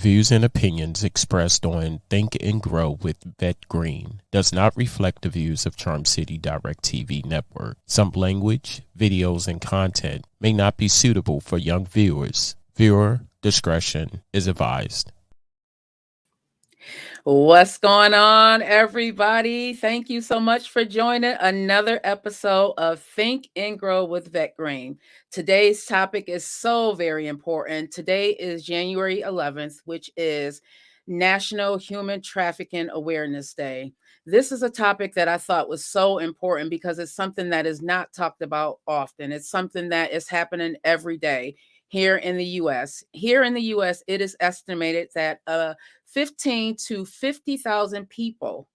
views and opinions expressed on Think and Grow with Vet Green does not reflect the views of Charm City Direct TV Network. Some language, videos, and content may not be suitable for young viewers. Viewer discretion is advised. What's going on, everybody? Thank you so much for joining another episode of Think and Grow with Vet Green. Today's topic is so very important. Today is January 11th, which is National Human Trafficking Awareness Day. This is a topic that I thought was so important because it's something that is not talked about often. It's something that is happening every day here in the U.S. Here in the U.S., it is estimated that 15 to 50,000 people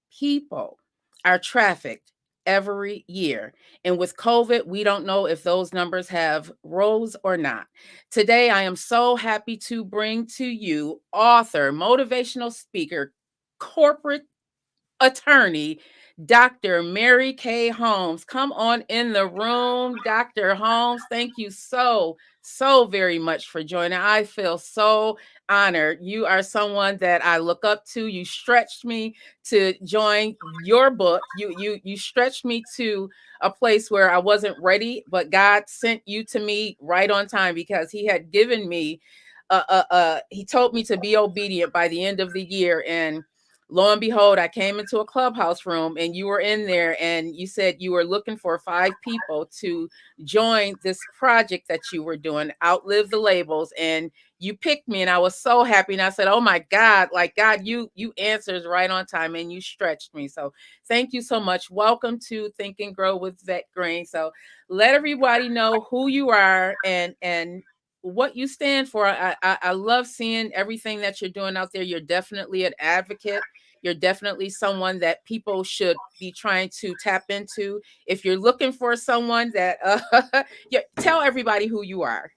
are trafficked every year. And with COVID, we don't know if those numbers have rose or not. Today, I am so happy to bring to you author, motivational speaker, corporate attorney, Dr. Mary Kay Holmes. Come on in the room, Dr. Holmes. Thank you so very much for joining. I feel so honored. You are someone that I look up to. You stretched me to join your book. You stretched me to a place where I wasn't ready, but God sent you to me right on time because He had given me He told me to be obedient by the end of the year. And lo and behold, I came into a clubhouse room and you were in there and you said you were looking for 5 people to join this project that you were doing, Outlive the Labels. And you picked me and I was so happy. And I said, oh my God, like God, you answers right on time and you stretched me. So thank you so much. Welcome to Think and Grow with Vet Green. So let everybody know who you are and what you stand for. I love seeing everything that you're doing out there. You're definitely an advocate. You're definitely someone that people should be trying to tap into. If you're looking for someone that, tell everybody who you are.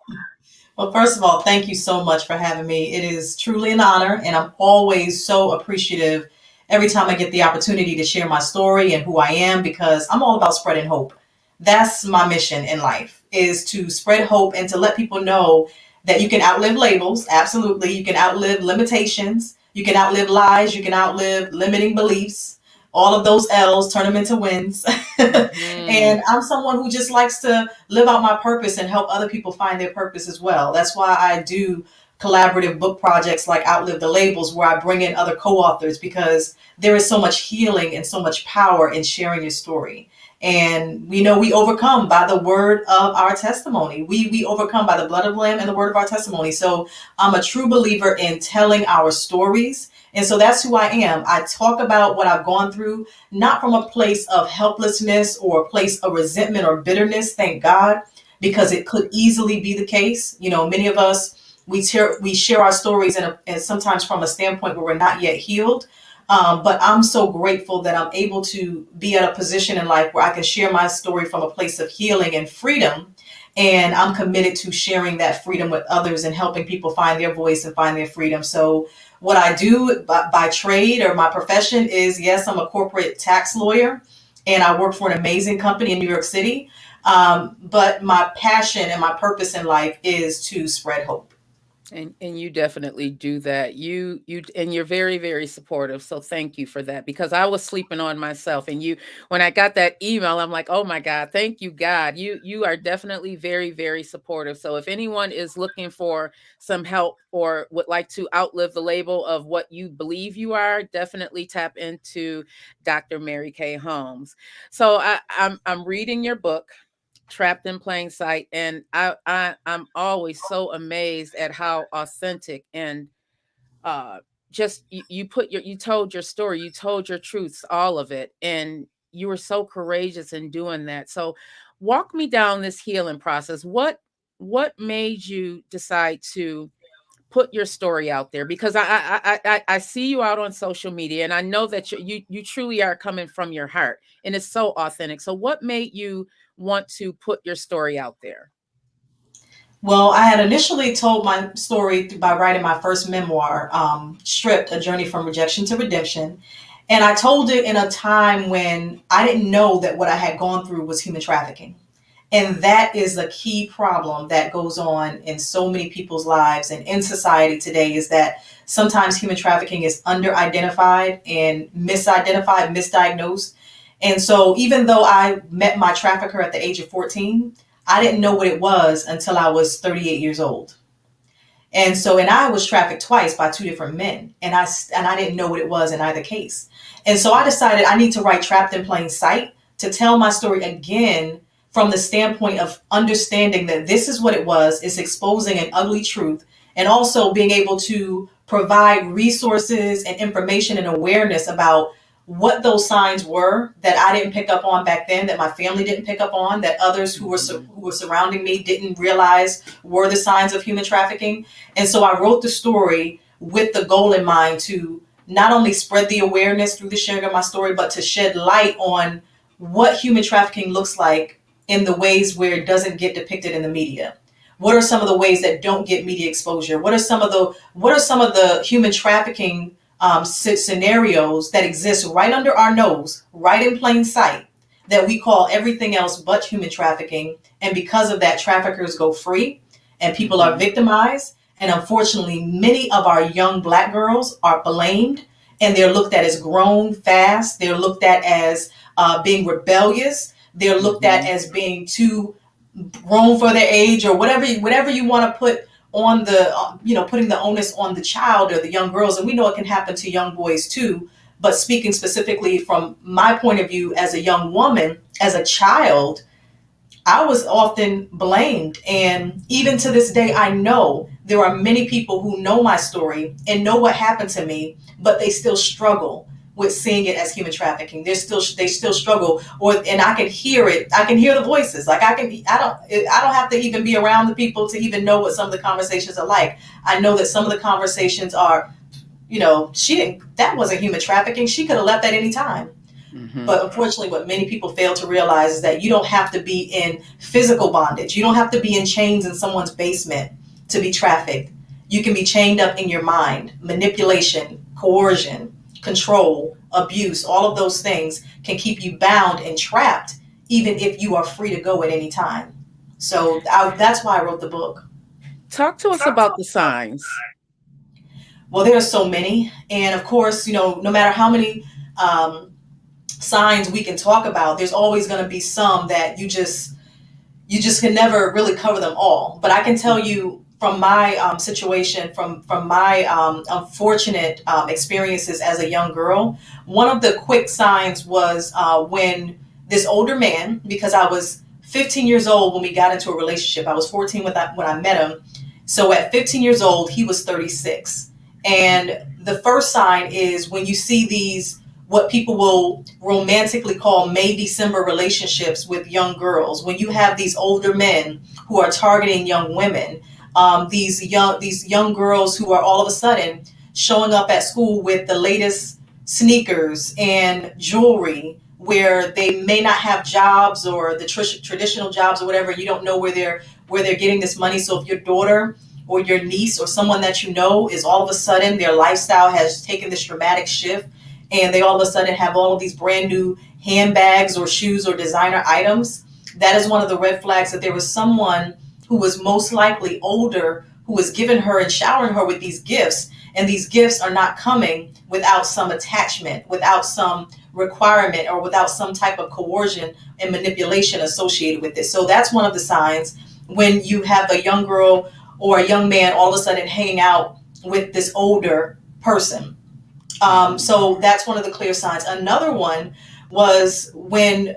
Well, first of all, thank you so much for having me. It is truly an honor, and I'm always so appreciative every time I get the opportunity to share my story and who I am, because I'm all about spreading hope. That's my mission in life, is to spread hope and to let people know that you can outlive labels. Absolutely. You can outlive limitations. You can outlive lies. You can outlive limiting beliefs. All of those L's, turn them into wins. Mhm. And I'm someone who just likes to live out my purpose and help other people find their purpose as well. That's why I do collaborative book projects like Outlive the Labels, where I bring in other co-authors, because there is so much healing and so much power in sharing your story. And we know we overcome by the word of our testimony. We overcome by the blood of the Lamb and the word of our testimony. So I'm a true believer in telling our stories. And so that's who I am. I talk about what I've gone through, not from a place of helplessness or a place of resentment or bitterness, thank God, because it could easily be the case. You know, many of us, we share our stories and sometimes from a standpoint where we're not yet healed. But I'm so grateful that I'm able to be at a position in life where I can share my story from a place of healing and freedom. And I'm committed to sharing that freedom with others and helping people find their voice and find their freedom. So what I do by trade or my profession is, yes, I'm a corporate tax lawyer and I work for an amazing company in New York City. But my passion and my purpose in life is to spread hope. And you definitely do that. And you're very supportive. So thank you for that, because I was sleeping on myself. And when I got that email, I'm like, oh my God, thank you, God. You are definitely very supportive. So if anyone is looking for some help or would like to outlive the label of what you believe you are, definitely tap into Dr. Mary Kay Holmes. So I'm reading your book, Trapped in Plain Sight, and I'm always so amazed at how authentic and uh just you told your story, you told your truths, all of it, and you were so courageous in doing that. So walk me down this healing process. What made you decide to put your story out there? Because I see you out on social media, and I know that you truly are coming from your heart, and it's so authentic. So what made you want to put your story out there? Well, I had initially told my story by writing my first memoir, Stripped, A Journey from Rejection to Redemption. And I told it in a time when I didn't know that what I had gone through was human trafficking. And that is a key problem that goes on in so many people's lives and in society today, is that sometimes human trafficking is under-identified and misidentified, misdiagnosed. And so even though I met my trafficker at the age of 14, I didn't know what it was until I was 38 years old. And I was trafficked twice by two different men, and I didn't know what it was in either case. And so I decided I need to write Trapped in Plain Sight to tell my story again from the standpoint of understanding that this is what it was. It's exposing an ugly truth, and also being able to provide resources and information and awareness about what those signs were that I didn't pick up on back then, that my family didn't pick up on, that others who were surrounding me didn't realize were the signs of human trafficking. And so I wrote the story with the goal in mind to not only spread the awareness through the sharing of my story, but to shed light on what human trafficking looks like in the ways where it doesn't get depicted in the media. What are some of the ways that don't get media exposure? What are some of the human trafficking scenarios that exist right under our nose, right in plain sight, that we call everything else but human trafficking? And because of that, traffickers go free and people are victimized. And unfortunately, many of our young Black girls are blamed, and they're looked at as grown fast. They're looked at as being rebellious. They're looked at as being too grown for their age, or whatever you want to put on the putting the onus on the child or the young girls. And we know it can happen to young boys too, but speaking specifically from my point of view as a young woman, as a child, I was often blamed. And even to this day, I know there are many people who know my story and know what happened to me, but they still struggle with seeing it as human trafficking. They still struggle, and I can hear it. I can hear the voices. Like I don't have to even be around the people to even know what some of the conversations are like. I know that some of the conversations are, that wasn't human trafficking. She could have left at any time. But unfortunately, what many people fail to realize is that you don't have to be in physical bondage. You don't have to be in chains in someone's basement to be trafficked. You can be chained up in your mind. Manipulation, coercion, control, abuse, all of those things can keep you bound and trapped, even if you are free to go at any time. So that's why I wrote the book. Talk to us about the signs. Well, there are so many. And of course, no matter how many signs we can talk about, there's always going to be some that you just can never really cover them all. But I can tell you from my situation, from my unfortunate experiences as a young girl, one of the quick signs was when this older man, because I was 15 years old when we got into a relationship. I was 14 when I met him. So at 15 years old, he was 36. And the first sign is when you see these, what people will romantically call May-December relationships with young girls. When you have these older men who are targeting young women, these young girls who are all of a sudden showing up at school with the latest sneakers and jewelry, where they may not have jobs or the traditional jobs or whatever. You don't know where they're getting this money. So if your daughter or your niece or someone that you know is all of a sudden, their lifestyle has taken this dramatic shift, and they all of a sudden have all of these brand new handbags or shoes or designer items, that is one of the red flags that there was someone who was most likely older who was giving her and showering her with these gifts. And these gifts are not coming without some attachment, without some requirement, or without some type of coercion and manipulation associated with it. So that's one of the signs, when you have a young girl or a young man all of a sudden hanging out with this older person. So that's one of the clear signs. Another one was when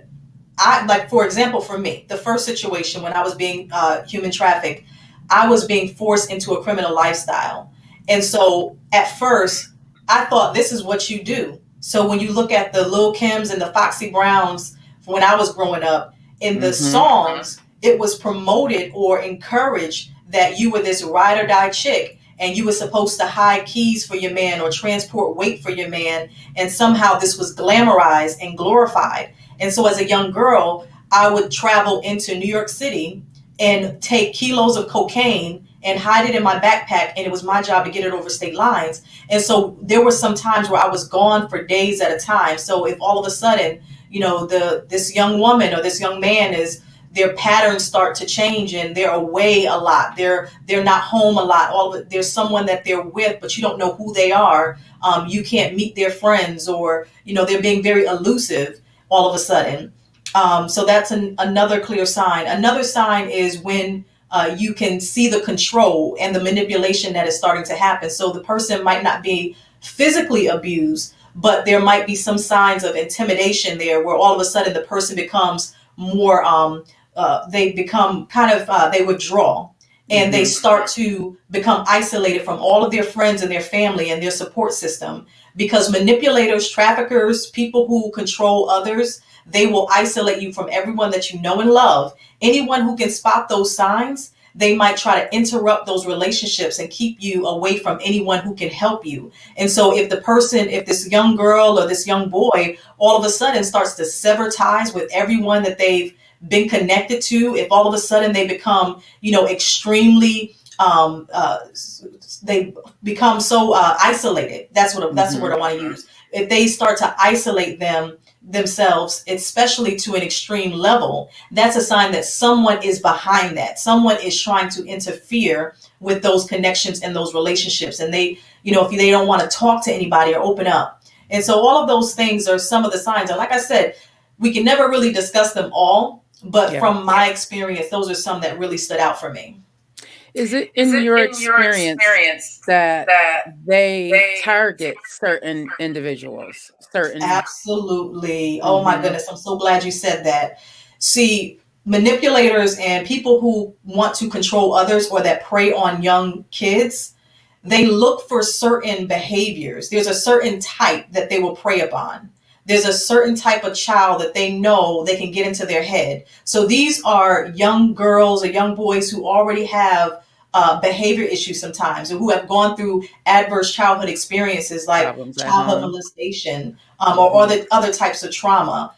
for example, for me, the first situation when I was being human trafficked, I was being forced into a criminal lifestyle. And so at first, I thought this is what you do. So when you look at the Lil' Kims and the Foxy Browns, when I was growing up, in the songs, it was promoted or encouraged that you were this ride or die chick, and you were supposed to hide keys for your man or transport weight for your man. And somehow this was glamorized and glorified. And so as a young girl, I would travel into New York City and take kilos of cocaine and hide it in my backpack. And it was my job to get it over state lines. And so there were some times where I was gone for days at a time. So if all of a sudden, this young woman or this young man is their patterns start to change and they're away a lot. They're not home a lot. All of it, there's someone that they're with, but you don't know who they are. You can't meet their friends, or they're being very elusive all of a sudden. So that's another clear sign. Another sign is when you can see the control and the manipulation that is starting to happen. So the person might not be physically abused, but there might be some signs of intimidation there, where all of a sudden the person becomes more, they become kind of, they withdraw, and they start to become isolated from all of their friends and their family and their support system. Because manipulators, traffickers, people who control others, they will isolate you from everyone that you know and love. Anyone who can spot those signs, they might try to interrupt those relationships and keep you away from anyone who can help you. And so if this young girl or this young boy all of a sudden starts to sever ties with everyone that they've been connected to, if all of a sudden they become, extremely, they become so isolated. That's the word I want to use. If they start to isolate themselves, especially to an extreme level, that's a sign that someone is behind that. Someone is trying to interfere with those connections and those relationships. And they, if they don't want to talk to anybody or open up. And so all of those things are some of the signs. And like I said, we can never really discuss them all, but from my experience, those are some that really stood out for me. Is it in your experience that they target certain individuals, certain? Absolutely. Oh my goodness. I'm so glad you said that. See, manipulators and people who want to control others or that prey on young kids, they look for certain behaviors. There's a certain type that they will prey upon. There's a certain type of child that they know they can get into their head. So these are young girls or young boys who already have behavior issues sometimes, or who have gone through adverse childhood experiences like Problems at childhood home. molestation, or other types of trauma.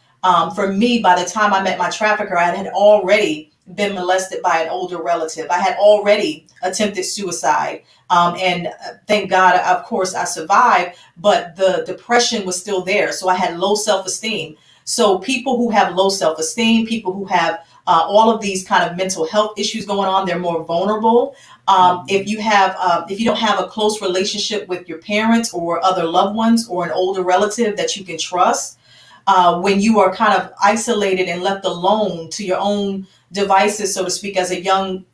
For me, by the time I met my trafficker, I had already been molested by an older relative. I had already attempted suicide. And thank God, of course, I survived, but the depression was still there. So I had low self-esteem. So people who have low self-esteem, people who have all of these kind of mental health issues going on, they're more vulnerable. If you don't have a close relationship with your parents or other loved ones or an older relative that you can trust, when you are kind of isolated and left alone to your own devices, so to speak, as a young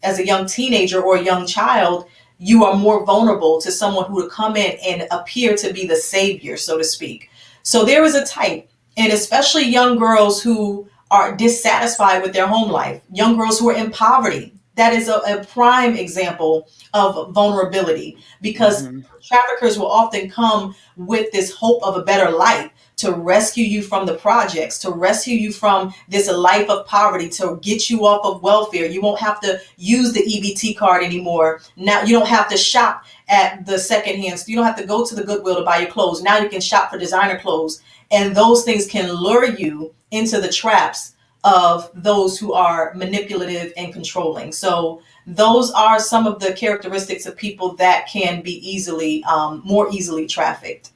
teenager or a young child, you are more vulnerable to someone who would come in and appear to be the savior, so to speak. So there is a type, and especially young girls who are dissatisfied with their home life, young girls who are in poverty. That is a prime example of vulnerability, because traffickers will often come with this hope of a better life, to rescue you from the projects, to rescue you from this life of poverty, to get you off of welfare. You won't have to use the EBT card anymore. Now you don't have to shop at the secondhand. You don't have to go to the Goodwill to buy your clothes. Now you can shop for designer clothes. And those things can lure you into the traps of those who are manipulative and controlling. So those are some of the characteristics of people that can be more easily trafficked.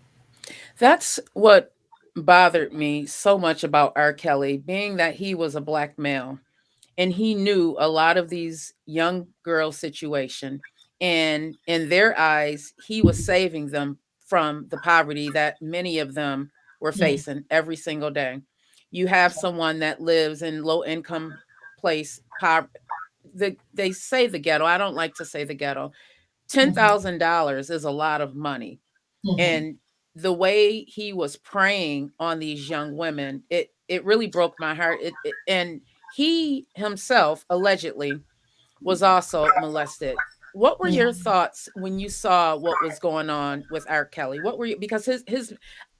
That's what bothered me so much about R. Kelly, being that he was a black male and he knew a lot of these young girl situation, and in their eyes he was saving them from the poverty that many of them were Mhm. facing every single day. You have someone that lives in low income place, they say the ghetto. I don't like to say the ghetto. Mhm. $10,000 is a lot of money. Mhm. And the way he was preying on these young women, it really broke my heart. And he himself allegedly was also molested. What were your Mhm. thoughts when you saw what was going on with R. Kelly? What were you, because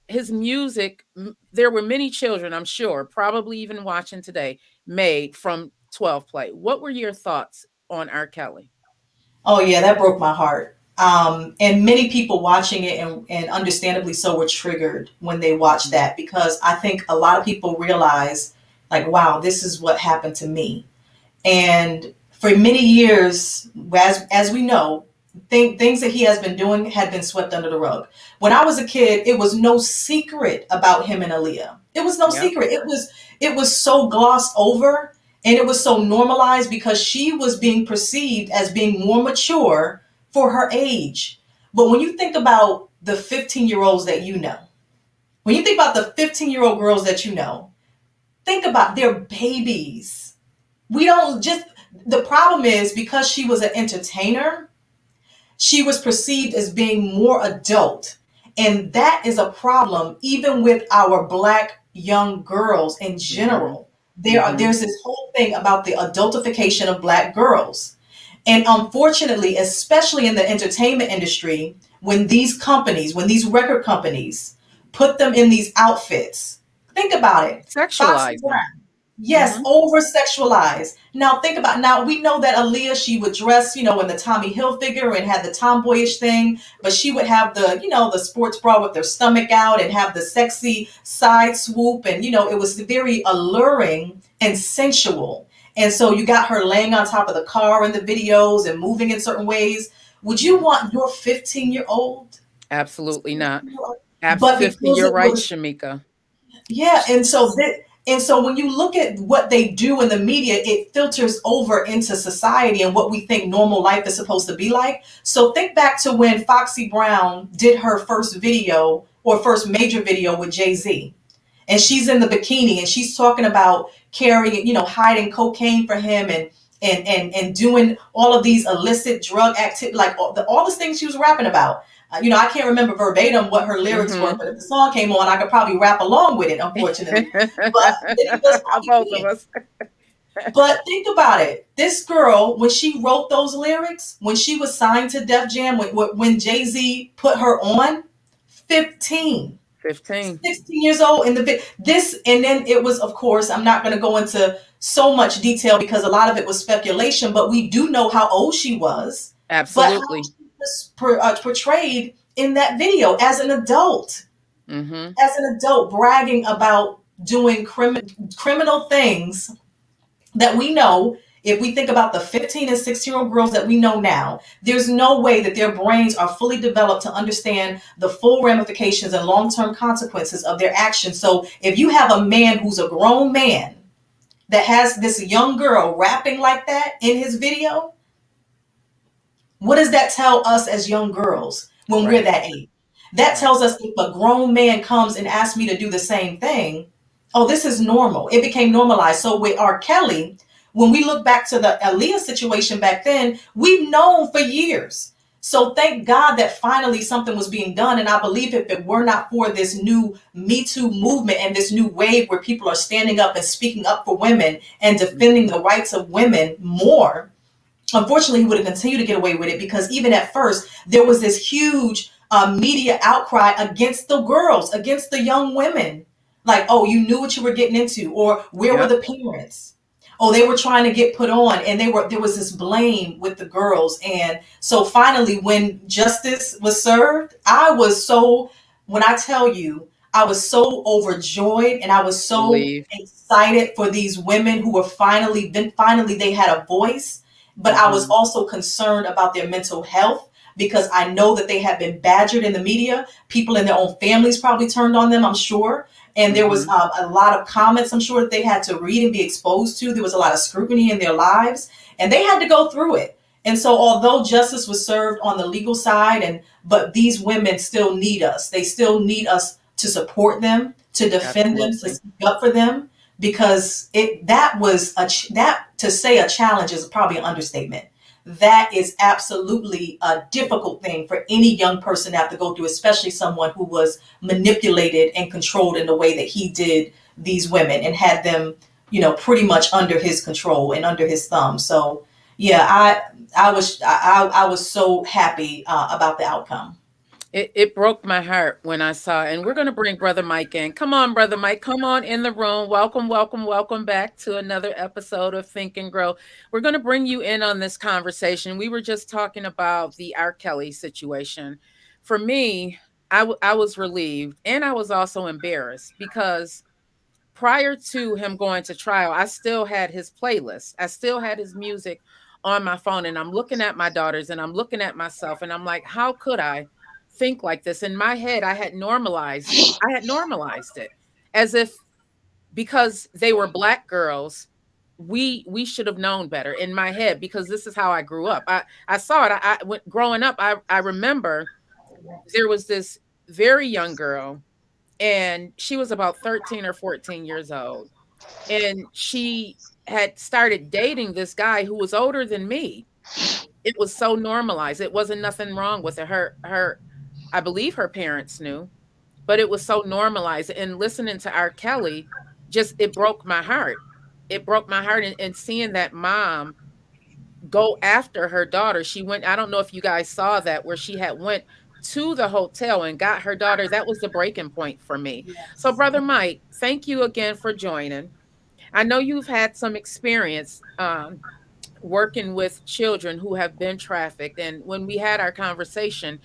his music, there were many children, I'm sure, probably even watching today, made from 12 play. What were your thoughts on R. Kelly? Oh yeah, that broke my heart. And many people watching it, and understandably so, were triggered when they watched Mhm. that, because I think a lot of people realize, like, wow, this is what happened to me. And for many years, as we know, things that he has been doing had been swept under the rug. When I was a kid, it was no secret about him and Aaliyah. It was no Yep. secret. It was so glossed over. And it was so normalized because she was being perceived as being more mature for her age. But when you think about the 15-year-olds that you know, when you think about the 15-year-old girls that you know, think about their babies. We don't just, the problem is because she was an entertainer, she was perceived as being more adult. And that is a problem even with our black young girls in Mm-hmm. general. Mm-hmm. There's this whole thing about the adultification of black girls. And unfortunately, especially in the entertainment industry, when these record companies put them in these outfits, think about it. Foxy Sexualizing. Brown. Yes, Mm-hmm. over sexualized. Now think about, now we know that Aaliyah, she would dress, in the Tommy Hilfiger and had the tomboyish thing, but she would have the, the sports bra with their stomach out and have the sexy side swoop, and it was very alluring and sensual. And so you got her laying on top of the car in the videos and moving in certain ways. Would you Mm-hmm. want your 15-year-old? Absolutely not. But 50, because you're it right, was, Shamika. yeah, and so when you look at what they do in the media, it filters over into society and what we think normal life is supposed to be like. So think back to when Foxy Brown did her first video or first major video with Jay-Z. And she's in the bikini and she's talking about carrying, hiding cocaine for him, and doing all of these illicit drug activity, like all the things she was rapping about. I can't remember verbatim what her lyrics were, Mm-hmm. but if the song came on, I could probably rap along with it, unfortunately. But many of us Both probably of can't. us. But think about it. This girl, when she wrote those lyrics, when she was signed to Def Jam, when Jay-Z put her on, 15. 15. 16 years old in this, and then it was, of course, I'm not going to go into so much detail because a lot of it was speculation, but we do know how old she was, but how Absolutely. she was portrayed in that video Mm-hmm. as an adult bragging about doing criminal things that we know. If we think about the 15 and 16-year-old girls that we know now, there's no way that their brains are fully developed to understand the full ramifications and long-term consequences of their actions. So if you have a man who's a grown man that has this young girl rapping like that in his video, what does that tell us as young girls when we're Right. that age? That Right. tells us if a grown man comes and asks me to do the same thing, oh, this is normal. It became normalized. So with R. Kelly, when we look back to the Aaliyah situation back then, we've known for years. So thank God that finally something was being done. And I believe if it were not for this new Me Too movement and this new wave where people are standing up and speaking up for women and defending Mm-hmm. the rights of women more, unfortunately, he would have continued to get away with it because even at first, there was this huge media outcry against the girls, against the young women. Like, oh, you knew what you were getting into, or where were Yep. the parents? Oh, they were trying to get put on, and there was this blame with the girls. And so finally, when justice was served, when I tell you, I was so overjoyed and I was so Relieved. excited for these women who were finally they had a voice, but I was Mm-hmm. also concerned about their mental health because I know that they had been badgered in the media. People in their own families probably turned on them, I'm sure. And there was Mm-hmm. a lot of comments, I'm sure, that they had to read and be exposed to. There was a lot of scrutiny in their lives, and they had to go through it. And so, although justice was served on the legal side, but these women still need us. They still need us to support them, to defend them, to Absolutely. speak up for them, because that to say a challenge is probably an understatement. That is absolutely a difficult thing for any young person to have to go through, especially someone who was manipulated and controlled in the way that he did these women and had them, pretty much under his control and under his thumb. So yeah, I was so happy about the outcome. It broke my heart when I saw, and we're going to bring Brother Mike in. Come on, Brother Mike. Come on in the room. Welcome, welcome, welcome back to another episode of Think and Grow. We're going to bring you in on this conversation. We were just talking about the R. Kelly situation. For me, I was relieved and I was also embarrassed because prior to him going to trial, I still had his playlist. I still had his music on my phone. And I'm looking at my daughters and I'm looking at myself and I'm like, how could I think like this? In my head, I had normalized it as if because they were black girls, we should have known better in my head, because this is how I grew up. I saw it. Growing up, I remember there was this very young girl, and she was about 13 or 14 years old, and she had started dating this guy who was older than me. It was so normalized. It wasn't nothing wrong with it. Her I believe her parents knew, but it was so normalized. And listening to R. Kelly, just it broke my heart. It broke my heart, and seeing that mom go after her daughter. She went, I don't know if you guys saw that, where she had went to the hotel and got her daughter. That was the breaking point for me. So Yes. Brother Mike, thank you again for joining. I know you've had some experience working with children who have been trafficked, and when we had our conversation,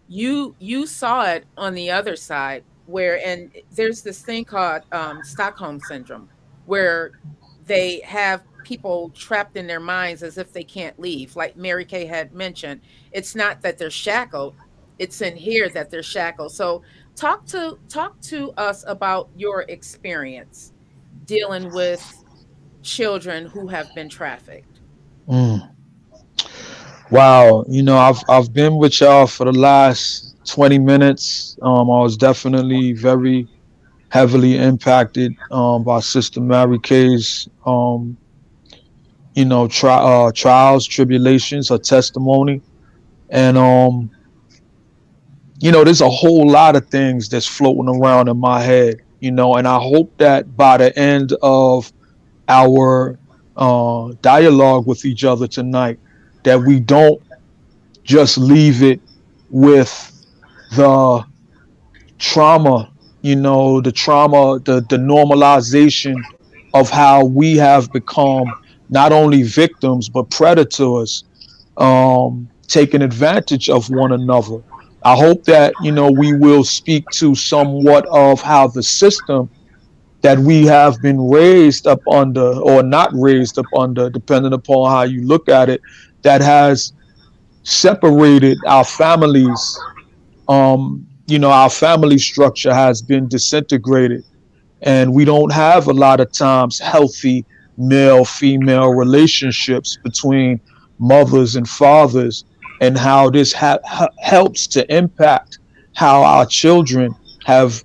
you saw it on the other side, where, and there's this thing called Stockholm syndrome, where they have people trapped in their minds as if they can't leave. Like Mary Kay had mentioned, it's not that they're shackled, it's in here that they're shackled. So talk to us about your experience dealing with children who have been trafficked. Mm. Wow, I've been with y'all for the last 20 minutes. I was definitely very heavily impacted by Sister Mary Kay's trials, tribulations, her testimony. And there's a whole lot of things that's floating around in my head, and I hope that by the end of our dialogue with each other tonight, that we don't just leave it with the trauma, the normalization of how we have become not only victims but predators, taking advantage of one another. I hope that we will speak to somewhat of how the system that we have been raised up under, or not raised up under, depending upon how you look at it, that has separated our families. Our family structure has been disintegrated, and we don't have a lot of times healthy male female relationships between mothers and fathers, and how this helps to impact how our children have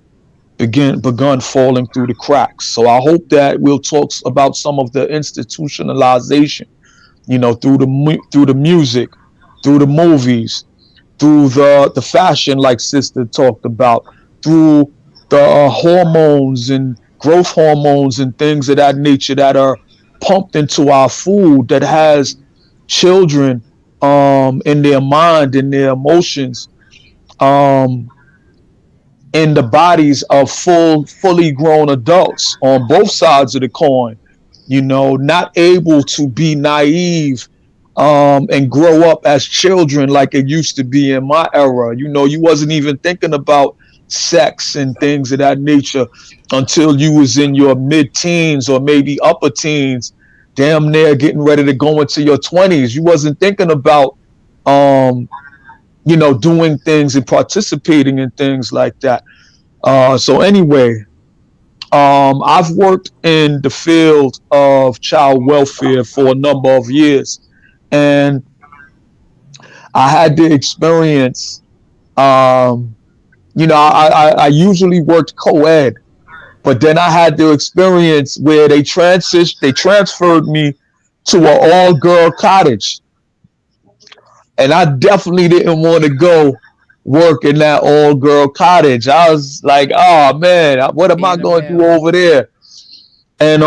begun falling through the cracks. So I hope that we'll talk about some of the institutionalization, through the music, through the movies, through the fashion, like Sister talked about, through the hormones and growth hormones and things of that nature that are pumped into our food, that has children in their mind, in their emotions, um, in the bodies of fully grown adults on both sides of the coin, not able to be naive and grow up as children like it used to be in my era. You wasn't even thinking about sex and things of that nature until you was in your mid-teens or maybe upper teens, damn near getting ready to go into your 20s. You wasn't thinking about um, doing things and participating in things like that. So anyway, I've worked in the field of child welfare for a number of years, and I had the experience. Um, I usually worked co-ed, but then I had the experience where they transferred me to an all-girl cottage, and I definitely didn't want to go work in that all-girl cottage. I was like, oh man, what am I Being a going to do male. over there? And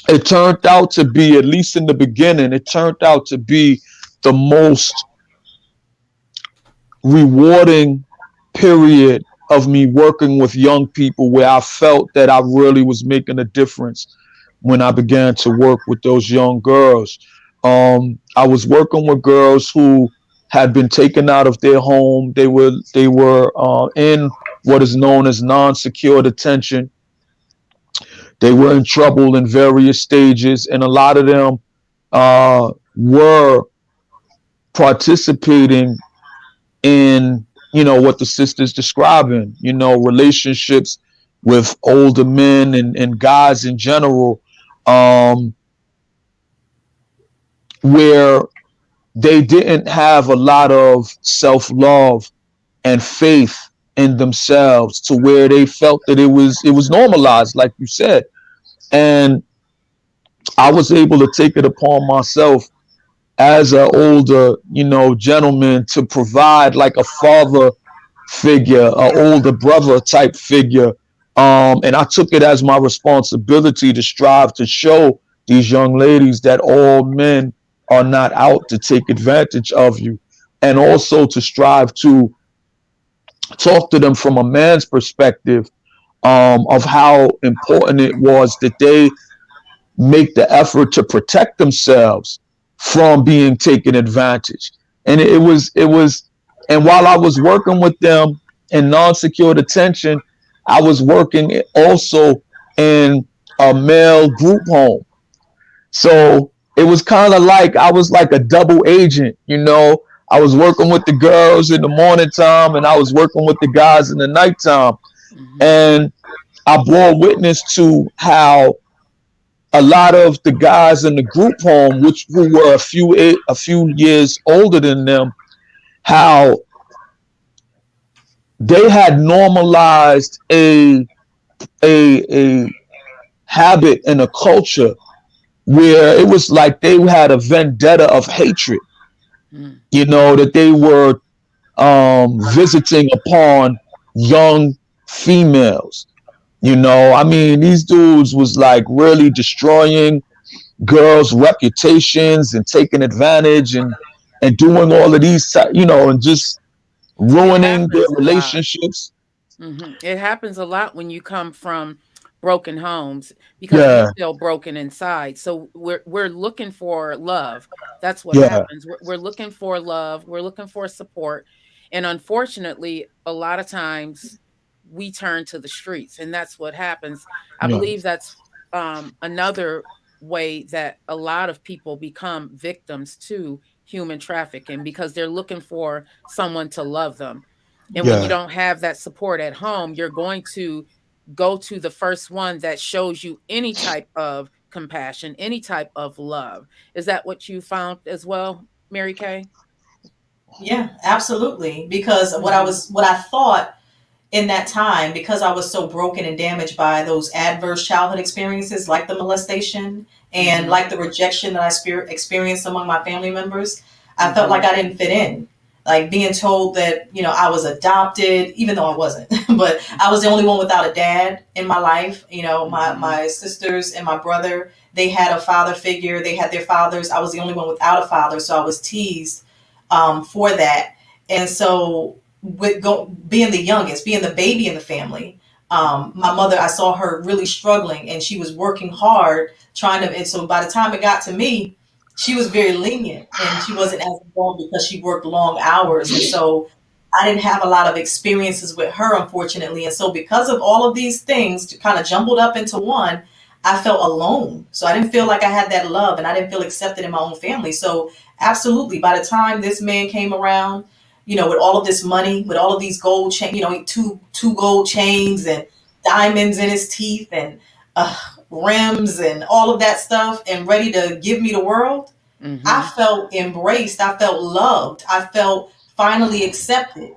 it turned out to be, at least in the beginning, it turned out to be the most rewarding period of me working with young people, where I felt that I really was making a difference when I began to work with those young girls. I was working with girls who had been taken out of their home. They were in what is known as non-secure detention. They were in trouble in various stages, and a lot of them were participating in what the sisters describing, relationships with older men and guys in general, um, where they didn't have a lot of self love and faith in themselves, to where they felt that it was normalized, like you said. And I was able to take it upon myself as an older, gentleman, to provide like a father figure, an older brother type figure. And I took it as my responsibility to strive to show these young ladies that all men are not out to take advantage of you, and also to strive to talk to them from a man's perspective, of how important it was that they make the effort to protect themselves from being taken advantage. And and while I was working with them in non-secured detention, I was working also in a male group home. So it was kind of like I was like a double agent. I was working with the girls in the morning time, and I was working with the guys in the nighttime. Mm-hmm. And I bore witness to how a lot of the guys in the group home, which who were a few years older than them, how they had normalized a habit and a culture where it was like they had a vendetta of hatred, Mm. that they were visiting upon young females. I mean, these dudes was like really destroying girls' reputations and taking advantage, and doing all of these, and just It ruining their happens a lot. relationships. It happens a lot when you come from broken homes because we Yeah, feel broken inside. So we're looking for love. That's what yeah, happens. We're looking for love. We're looking for support, and unfortunately, a lot of times we turn to the streets, and that's what happens. I yeah, believe that's another way that a lot of people become victims to human trafficking because they're looking for someone to love them, and when you yeah, don't have that support at home, you're going to go to the first one that shows you any type of compassion, any type of love. Is that what you found as well, Mary Kay? Yeah, absolutely. Because Mhm. what I thought in that time, because I was so broken and damaged by those adverse childhood experiences, like the molestation and Mhm. like the rejection that I experienced among my family members, I felt like Mhm. I didn't fit in. Like being told that, I was adopted, even though I wasn't, but I was the only one without a dad in my life. Mhm. My sisters and my brother, they had a father figure, they had their fathers. I was the only one without a father. So I was teased for that. And so being the youngest, being the baby in the family, my mother, I saw her really struggling, and she was working hard trying to. And so by the time it got to me, she was very lenient, and she wasn't as involved because she worked long hours, and so I didn't have a lot of experiences with her, unfortunately. And so because of all of these things kind of jumbled up into one, I felt alone. So I didn't feel like I had that love, and I didn't feel accepted in my own family. So absolutely, by the time this man came around, with all of this money, with all of these gold chain, two gold chains and diamonds in his teeth and rims and all of that stuff, and ready to give me the world, I Mhm. felt embraced. I felt loved. I felt finally accepted.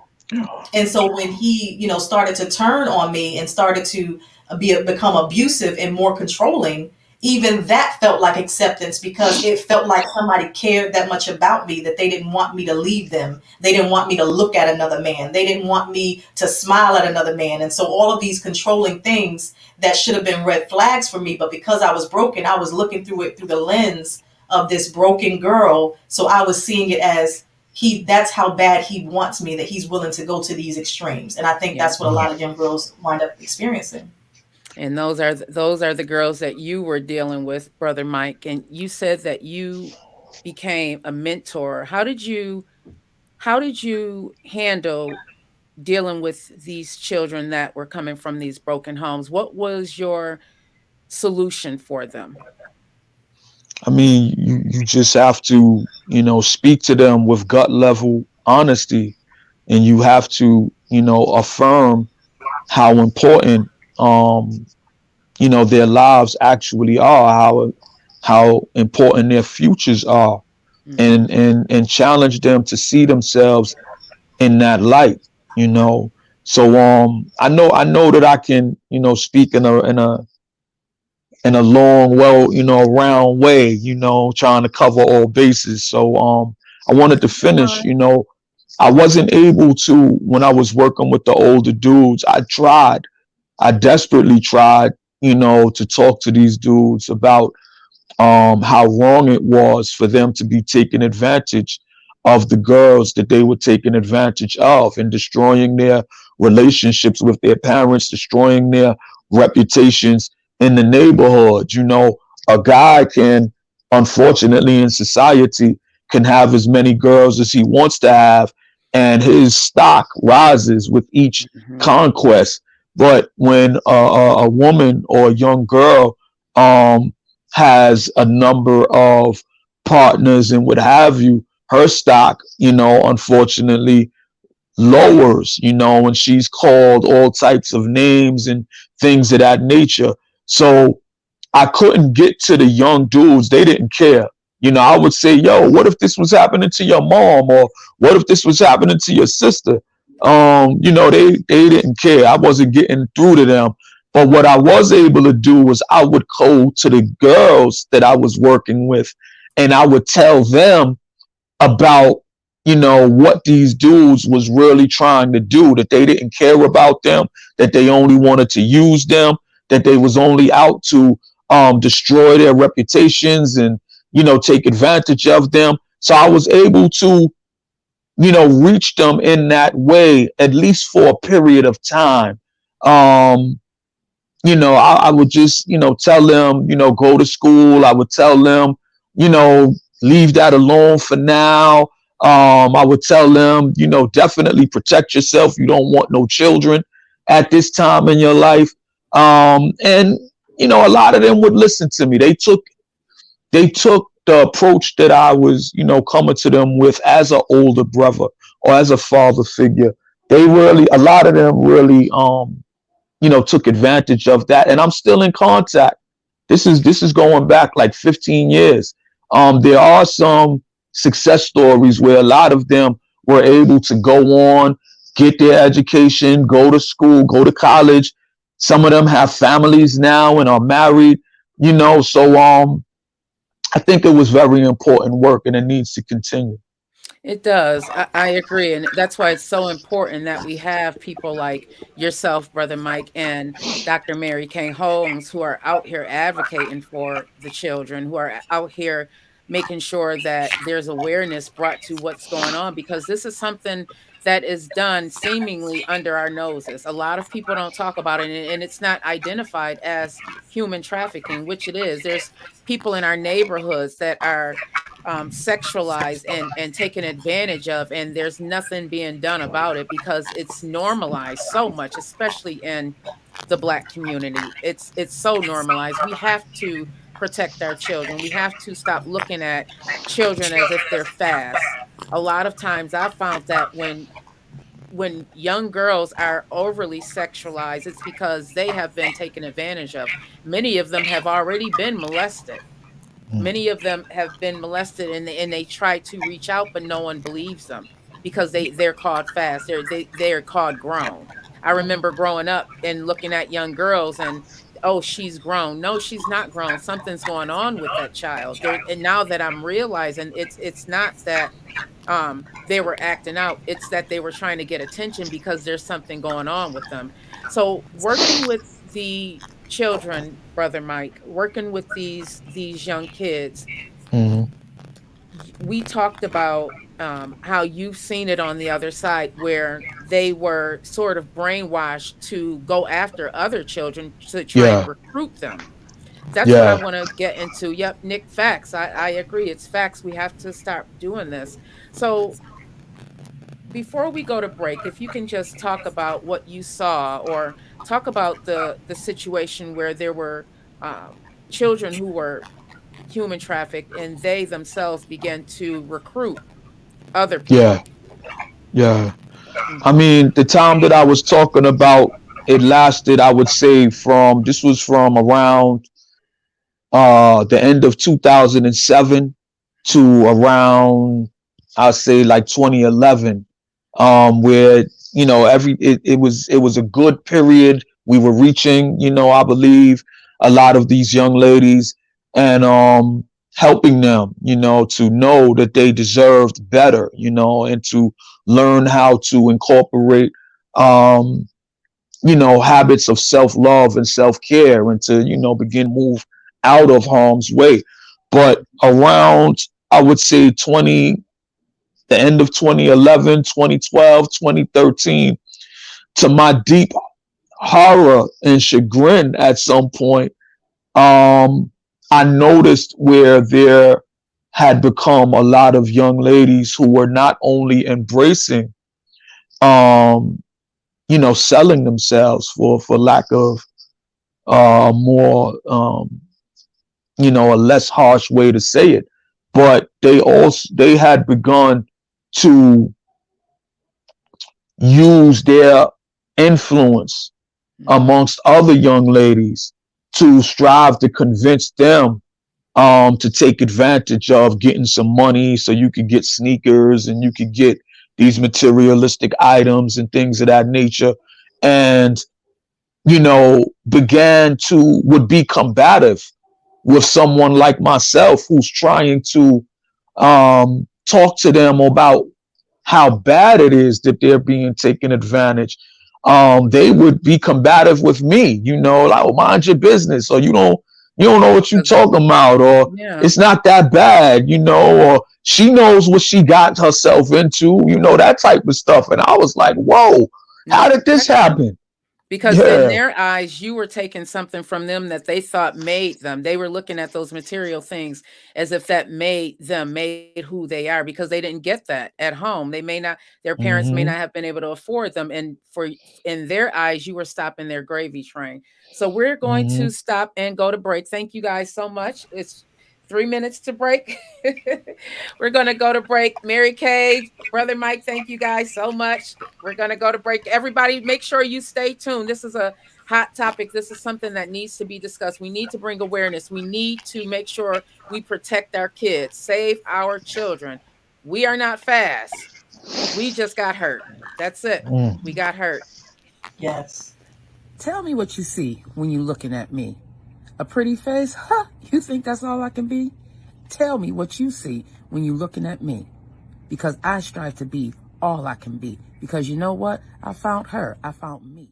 And so when he, started to turn on me and started to become abusive and more controlling, even that felt like acceptance, because it felt like somebody cared that much about me that they didn't want me to leave them. They didn't want me to look at another man. They didn't want me to smile at another man. And so all of these controlling things that should have been red flags for me, but because I was broken, I was looking through it through the lens of this broken girl. So I was seeing it as that's how bad he wants me, that he's willing to go to these extremes. And I think Yeah. that's what a lot of young girls wind up experiencing. And those are the girls that you were dealing with, brother Mike, and you said that you became a mentor. How did you handle dealing with these children that were coming from these broken homes? What was your solution for them? I mean, you just have to, speak to them with gut level honesty, and you have to, affirm how important, their lives actually are, how important their futures are, Mm-hmm. and challenge them to see themselves in that light. you know so I know that I can speak in a long, well, round way, trying to cover all bases. So I wanted to You're finish. fine. I wasn't able to, when I was working with the older dudes. I desperately tried, to talk to these dudes about how wrong it was for them to be taking advantage of the girls that they were taking advantage of, and destroying their relationships with their parents, destroying their reputations in the neighborhood. A guy can, unfortunately, in society, can have as many girls as he wants to have, and his stock rises with each Mm-hmm. conquest. But when a woman or a young girl um, has a number of partners and what have you, her stock, unfortunately lowers, and she's called all types of names and things of that nature. So I couldn't get to the young dudes. They didn't care. I would say, yo, what if this was happening to your mom? Or what if this was happening to your sister? They didn't care. I wasn't getting through to them. But what I was able to do was I would go to the girls that I was working with, and I would tell them about what these dudes was really trying to do, that they didn't care about them, that they only wanted to use them, that they was only out to destroy their reputations and take advantage of them. So I was able to reach them in that way, at least for a period of time. um I would just, tell them, go to school. I would tell them, you know, leave that alone for now. I would tell them, definitely protect yourself. You don't want no children at this time in your life. And a lot of them would listen to me. They took the approach that I was, coming to them with as an older brother or as a father figure. A lot of them really, took advantage of that, and I'm still in contact. This is going back like 15 years. There are some success stories where a lot of them were able to go on, get their education, go to school, go to college. Some of them have families now and are married. So I think it was very important work, and it needs to continue. It does. I agree. And that's why it's so important that we have people like yourself, Brother Mike, and Dr. Mary Kay Holmes, who are out here advocating for the children, who are out here making sure that there's awareness brought to what's going on, because this is something that is done seemingly under our noses. A lot of people don't talk about it, and it's not identified as human trafficking, which it is. There's people in our neighborhoods that are sexualized and taken advantage of, and there's nothing being done about it because it's normalized so much, especially in the Black community. It's so normalized. We have to protect our children. We have to stop looking at children as if they're fast. A lot of times I found that when young girls are overly sexualized, it's because they have been taken advantage of. Many of them have already been molested. Many of them have been molested, and they try to reach out, but no one believes them because they're called fast. They're called grown. I remember growing up and looking at young girls and, oh, she's grown. No, she's not grown. Something's going on with that child. There, and now that I'm realizing it's not that they were acting out, it's that they were trying to get attention because there's something going on with them. So working with the children, Brother Mike, working with these young kids, Hmm. we talked about how you've seen it on the other side where they were sort of brainwashed to go after other children to try and Yeah, recruit them. That's what I yeah, want to get into. Yep, Nick, facts. I agree. It's facts. We have to start doing this. So before we go to break, if you can just talk about what you saw, or talk about the situation where there were children who were human trafficked and they themselves began to recruit other yeah, people. yeah. I Hmm. mean, the time that I was talking about, It lasted, I would say, from this was from around the end of 2007 to around, I'll say, like 2011, where it was a good period. We were reaching, I believe, a lot of these young ladies, and helping them, to know that they deserved better, and to learn how to incorporate um, habits of self-love and self-care, and to, begin to move out of harm's way. But around, I would say, the end of 2011, 2012, 2013, to my deep horror and chagrin, at some point, I noticed where there had become a lot of young ladies who were not only embracing, um, selling themselves, for lack of more, a less harsh way to say it, but they had begun to use their influence amongst other young ladies to strive to convince them, to take advantage of getting some money so you could get sneakers and you could get these materialistic items and things of that nature. And, began to would be combative with someone like myself who's trying to talk to them about how bad it is that they're being taken advantage. They would be combative with me, like, oh, mind your business, or you don't know what you're talking about, or Yeah. it's not that bad, or she knows what she got herself into, that type of stuff. And I was like, whoa, how No did this protection. happen? Because in Yeah. their eyes, you were taking something from them that they thought made them. They were looking at those material things as if that made them, made who they are, because they didn't get that at home. They may not, their parents may Hmm. not have been able to afford them. And in their eyes, you were stopping their gravy train. So we're going Hmm. to stop and go to break. Thank you guys so much. It's 3 minutes to break. We're going to go to break. Mary Kay, Brother Mike, thank you guys so much. We're going to go to break. Everybody, make sure you stay tuned. This is a hot topic. This is something that needs to be discussed. We need to bring awareness. We need to make sure we protect our kids, save our children. We are not fast. We just got hurt. That's it. We got hurt. Yes. Tell me what you see when you're looking at me. A pretty face? Huh? You think that's all I can be? Tell me what you see when you're looking at me. Because I strive to be all I can be. Because you know what? I found her. I found me.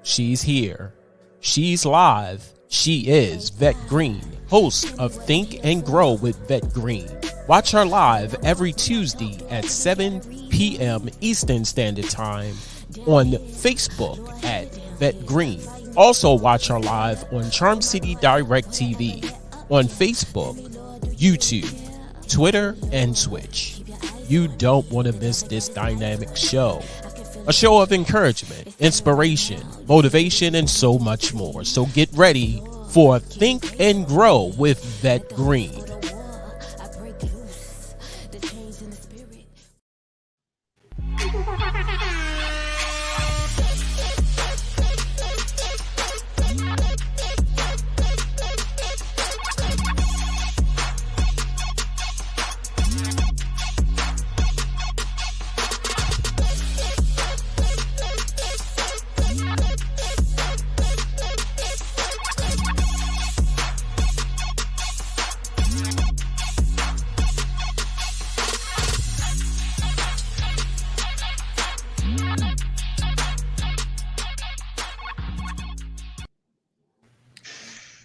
She's here. She's live. She is Vet Green, host of Think and Grow with Vet Green. Watch her live every Tuesday at 7 p.m. Eastern Standard Time on Facebook at Vet Green. Also watch her live on Charm City Direct TV on Facebook, YouTube, Twitter, and Twitch. You don't want to miss this dynamic show. A show of encouragement, inspiration, motivation, and so much more. So get ready for Think and Grow with Vet Green.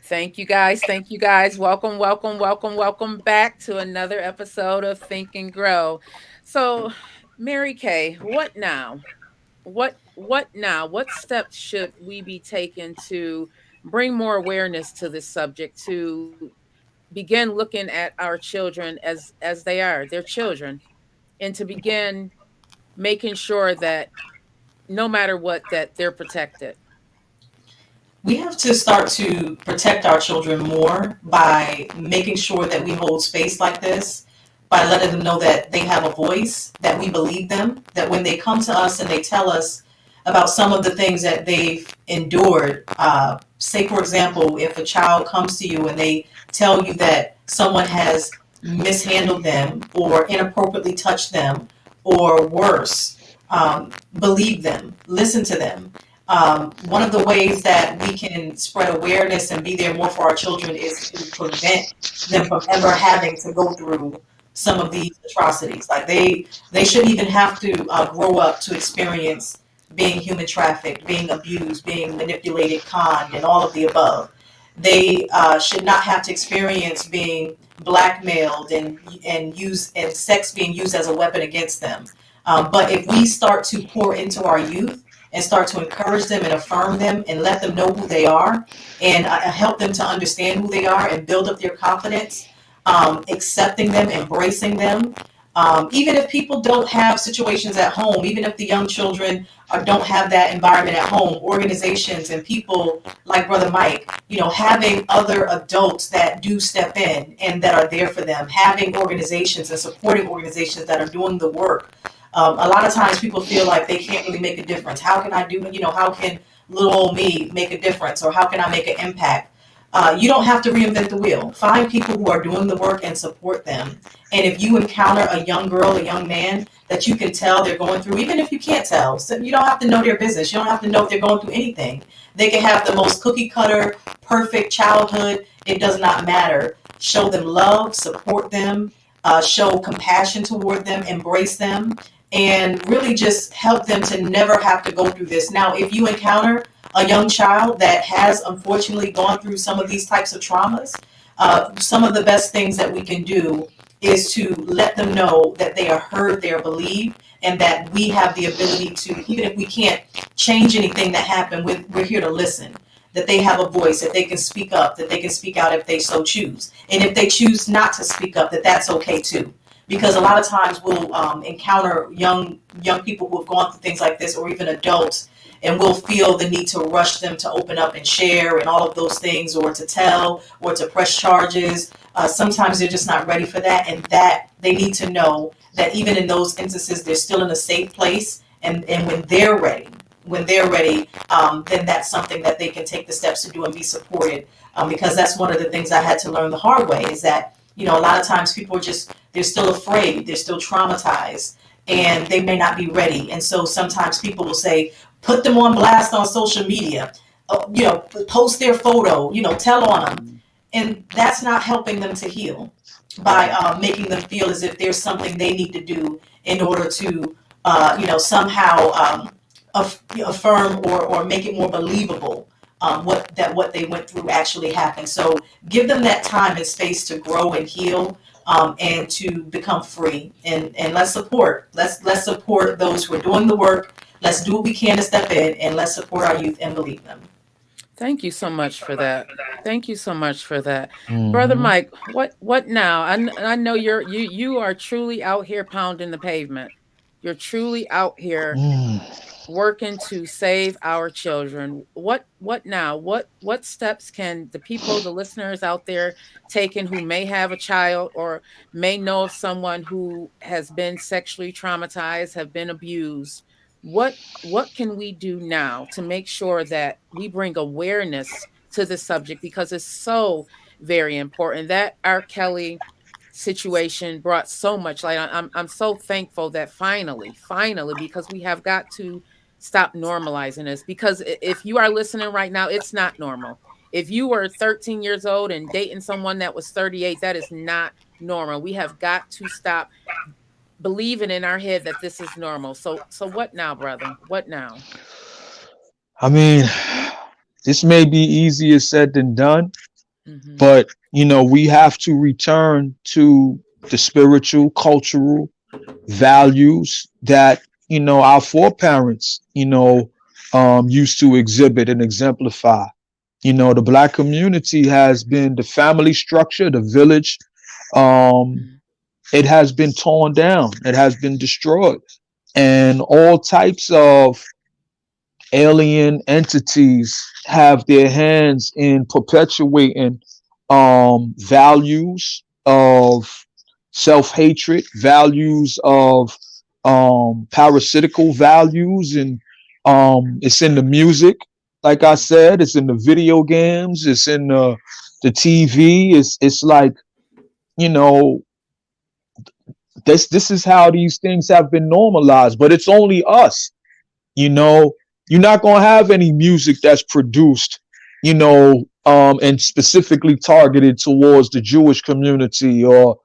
Thank you guys. Thank you guys. Welcome, welcome, welcome, welcome back to another episode of Think and Grow. So, Mary Kay, what now? What now? What steps should we be taking to bring more awareness to this subject, to begin looking at our children as they are, they're children, and to begin making sure that no matter what, that they're protected? We have to start to protect our children more by making sure that we hold space like this, by letting them know that they have a voice, that we believe them, that when they come to us and they tell us about some of the things that they've endured. Say, for example, if a child comes to you and they tell you that someone has mishandled them or inappropriately touched them or worse, believe them, listen to them. One of the ways that we can spread awareness and be there more for our children is to prevent them from ever having to go through some of these atrocities. Like they shouldn't even have to grow up to experience being human trafficked, being abused, being manipulated, conned, and all of the above. They should not have to experience being blackmailed and use and sex being used as a weapon against them. But if we start to pour into our youth and start to encourage them and affirm them and let them know who they are and help them to understand who they are and build up their confidence, accepting them, embracing them. Even if people don't have situations at home, even if the young children don't have that environment at home, organizations and people like Brother Mike, having other adults that do step in and that are there for them, having organizations and supporting organizations that are doing the work. A lot of times people feel like they can't really make a difference. How can I do, how can little old me make a difference, or how can I make an impact? You don't have to reinvent the wheel. Find people who are doing the work and support them. And if you encounter a young girl, a young man that you can tell they're going through, even if you can't tell, so you don't have to know their business. You don't have to know if they're going through anything. They can have the most cookie cutter, perfect childhood. It does not matter. Show them love, support them, show compassion toward them, embrace them, and really just help them to never have to go through this. Now, if you encounter a young child that has unfortunately gone through some of these types of traumas, some of the best things that we can do is to let them know that they are heard, they are believed, and that we have the ability to, even if we can't change anything that happened, we're here to listen. That they have a voice, that they can speak up, that they can speak out if they so choose. And if they choose not to speak up, that that's okay too. Because a lot of times we'll encounter young people who have gone through things like this, or even adults, and we'll feel the need to rush them to open up and share and all of those things, or to tell, or to press charges. Sometimes they're just not ready for that, and that they need to know that even in those instances, they're still in a safe place, and when they're ready, then that's something that they can take the steps to do and be supported. Because that's one of the things I had to learn the hard way, is that, a lot of times people they're still afraid, they're still traumatized, and they may not be ready. And so sometimes people will say, put them on blast on social media, post their photo, tell on them. And that's not helping them to heal by making them feel as if there's something they need to do in order to, somehow affirm or make it more believable what they went through actually happened. So give them that time and space to grow and heal, and to become free. And let's support those who are doing the work. Let's do what we can to step in, and let's support our youth and believe them. Thank you so much for that. Thank you so much for that. Brother Mm-hmm. Mike, what now? I know you are truly out here pounding the pavement. You're truly out here Mm. working to save our children. What now? What steps can the people, the listeners out there taking who may have a child or may know of someone who has been sexually traumatized, have been abused? What can we do now to make sure that we bring awareness to the subject, because it's so very important. That R. Kelly situation brought so much light. I'm so thankful that finally, because we have got to stop normalizing this. Because if you are listening right now, it's not normal. If you were 13 years old and dating someone that was 38, that is not normal. We have got to stop believing in our head that this is normal. So what now, brother? What now? I mean, this may be easier said than done, Hmm. but we have to return to the spiritual, cultural values that our foreparents used to exhibit and exemplify. The black community has been, the family structure, the village, um, it has been torn down, it has been destroyed, and all types of alien entities have their hands in perpetuating values of self-hatred, values of parasitical values, and It's in the music, like I said. It's in the video games. It's in the TV. It's like, you know, this is how these things have been normalized. But it's only us. You know, you're not gonna have any music that's produced, and specifically targeted towards the Jewish community or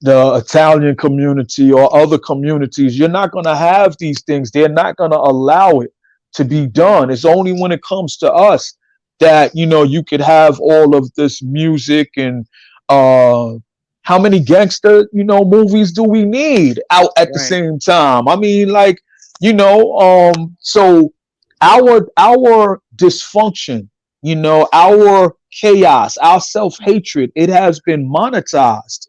the Italian community or other communities. You're not gonna have these things. They're not gonna allow it to be done. It's only when it comes to us that you could have all of this music and uh how many gangster movies do we need out at the Right. same time? I mean, like, so our dysfunction, our chaos, our self-hatred, it has been monetized,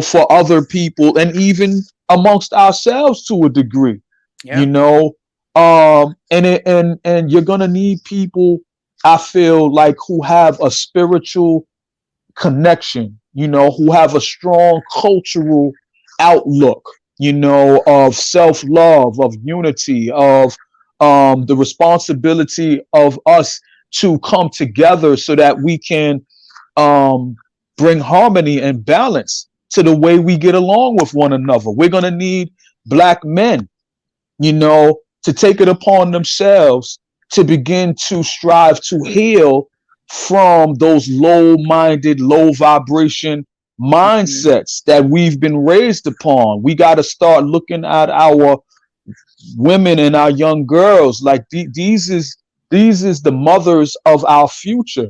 for other people and even amongst ourselves to a degree, you Yeah. know. And you're gonna need people, I feel like, who have a spiritual connection, who have a strong cultural outlook, of self love, of unity, of the responsibility of us to come together so that we can um, bring harmony and balance to the way we get along with one another. We're going to need black men, to take it upon themselves to begin to strive to heal from those low minded, low vibration Hmm. mindsets that we've been raised upon. We got to start looking at our women and our young girls like these is the mothers of our future,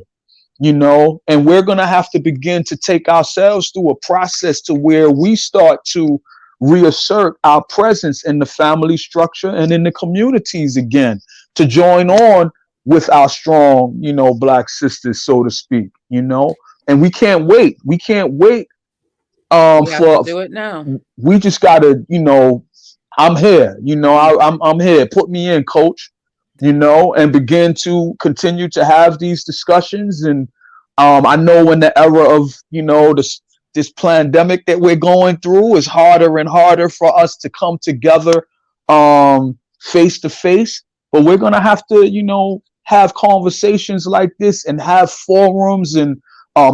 and we're going to have to begin to take ourselves through a process to where we start to reassert our presence in the family structure and in the communities again, to join on with our strong, black sisters, so to speak, and we can't wait We have to for do it now. we just gotta, I'm here, I'm here. Put me in, coach, and begin to continue to have these discussions. And I know in the era of, this pandemic that we're going through, is harder and harder for us to come together face to face. But we're gonna have to, have conversations like this and have forums and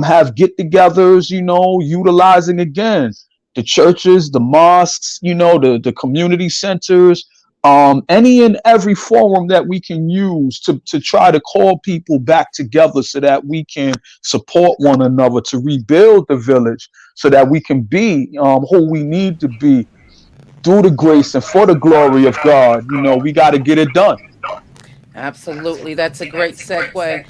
have get-togethers, utilizing again the churches, the mosques, the community centers, any and every forum that we can use to try to call people back together so that we can support one another, to rebuild the village so that we can be who we need to be through the grace and for the glory of God. We got to get it done. Absolutely. That's a great segue.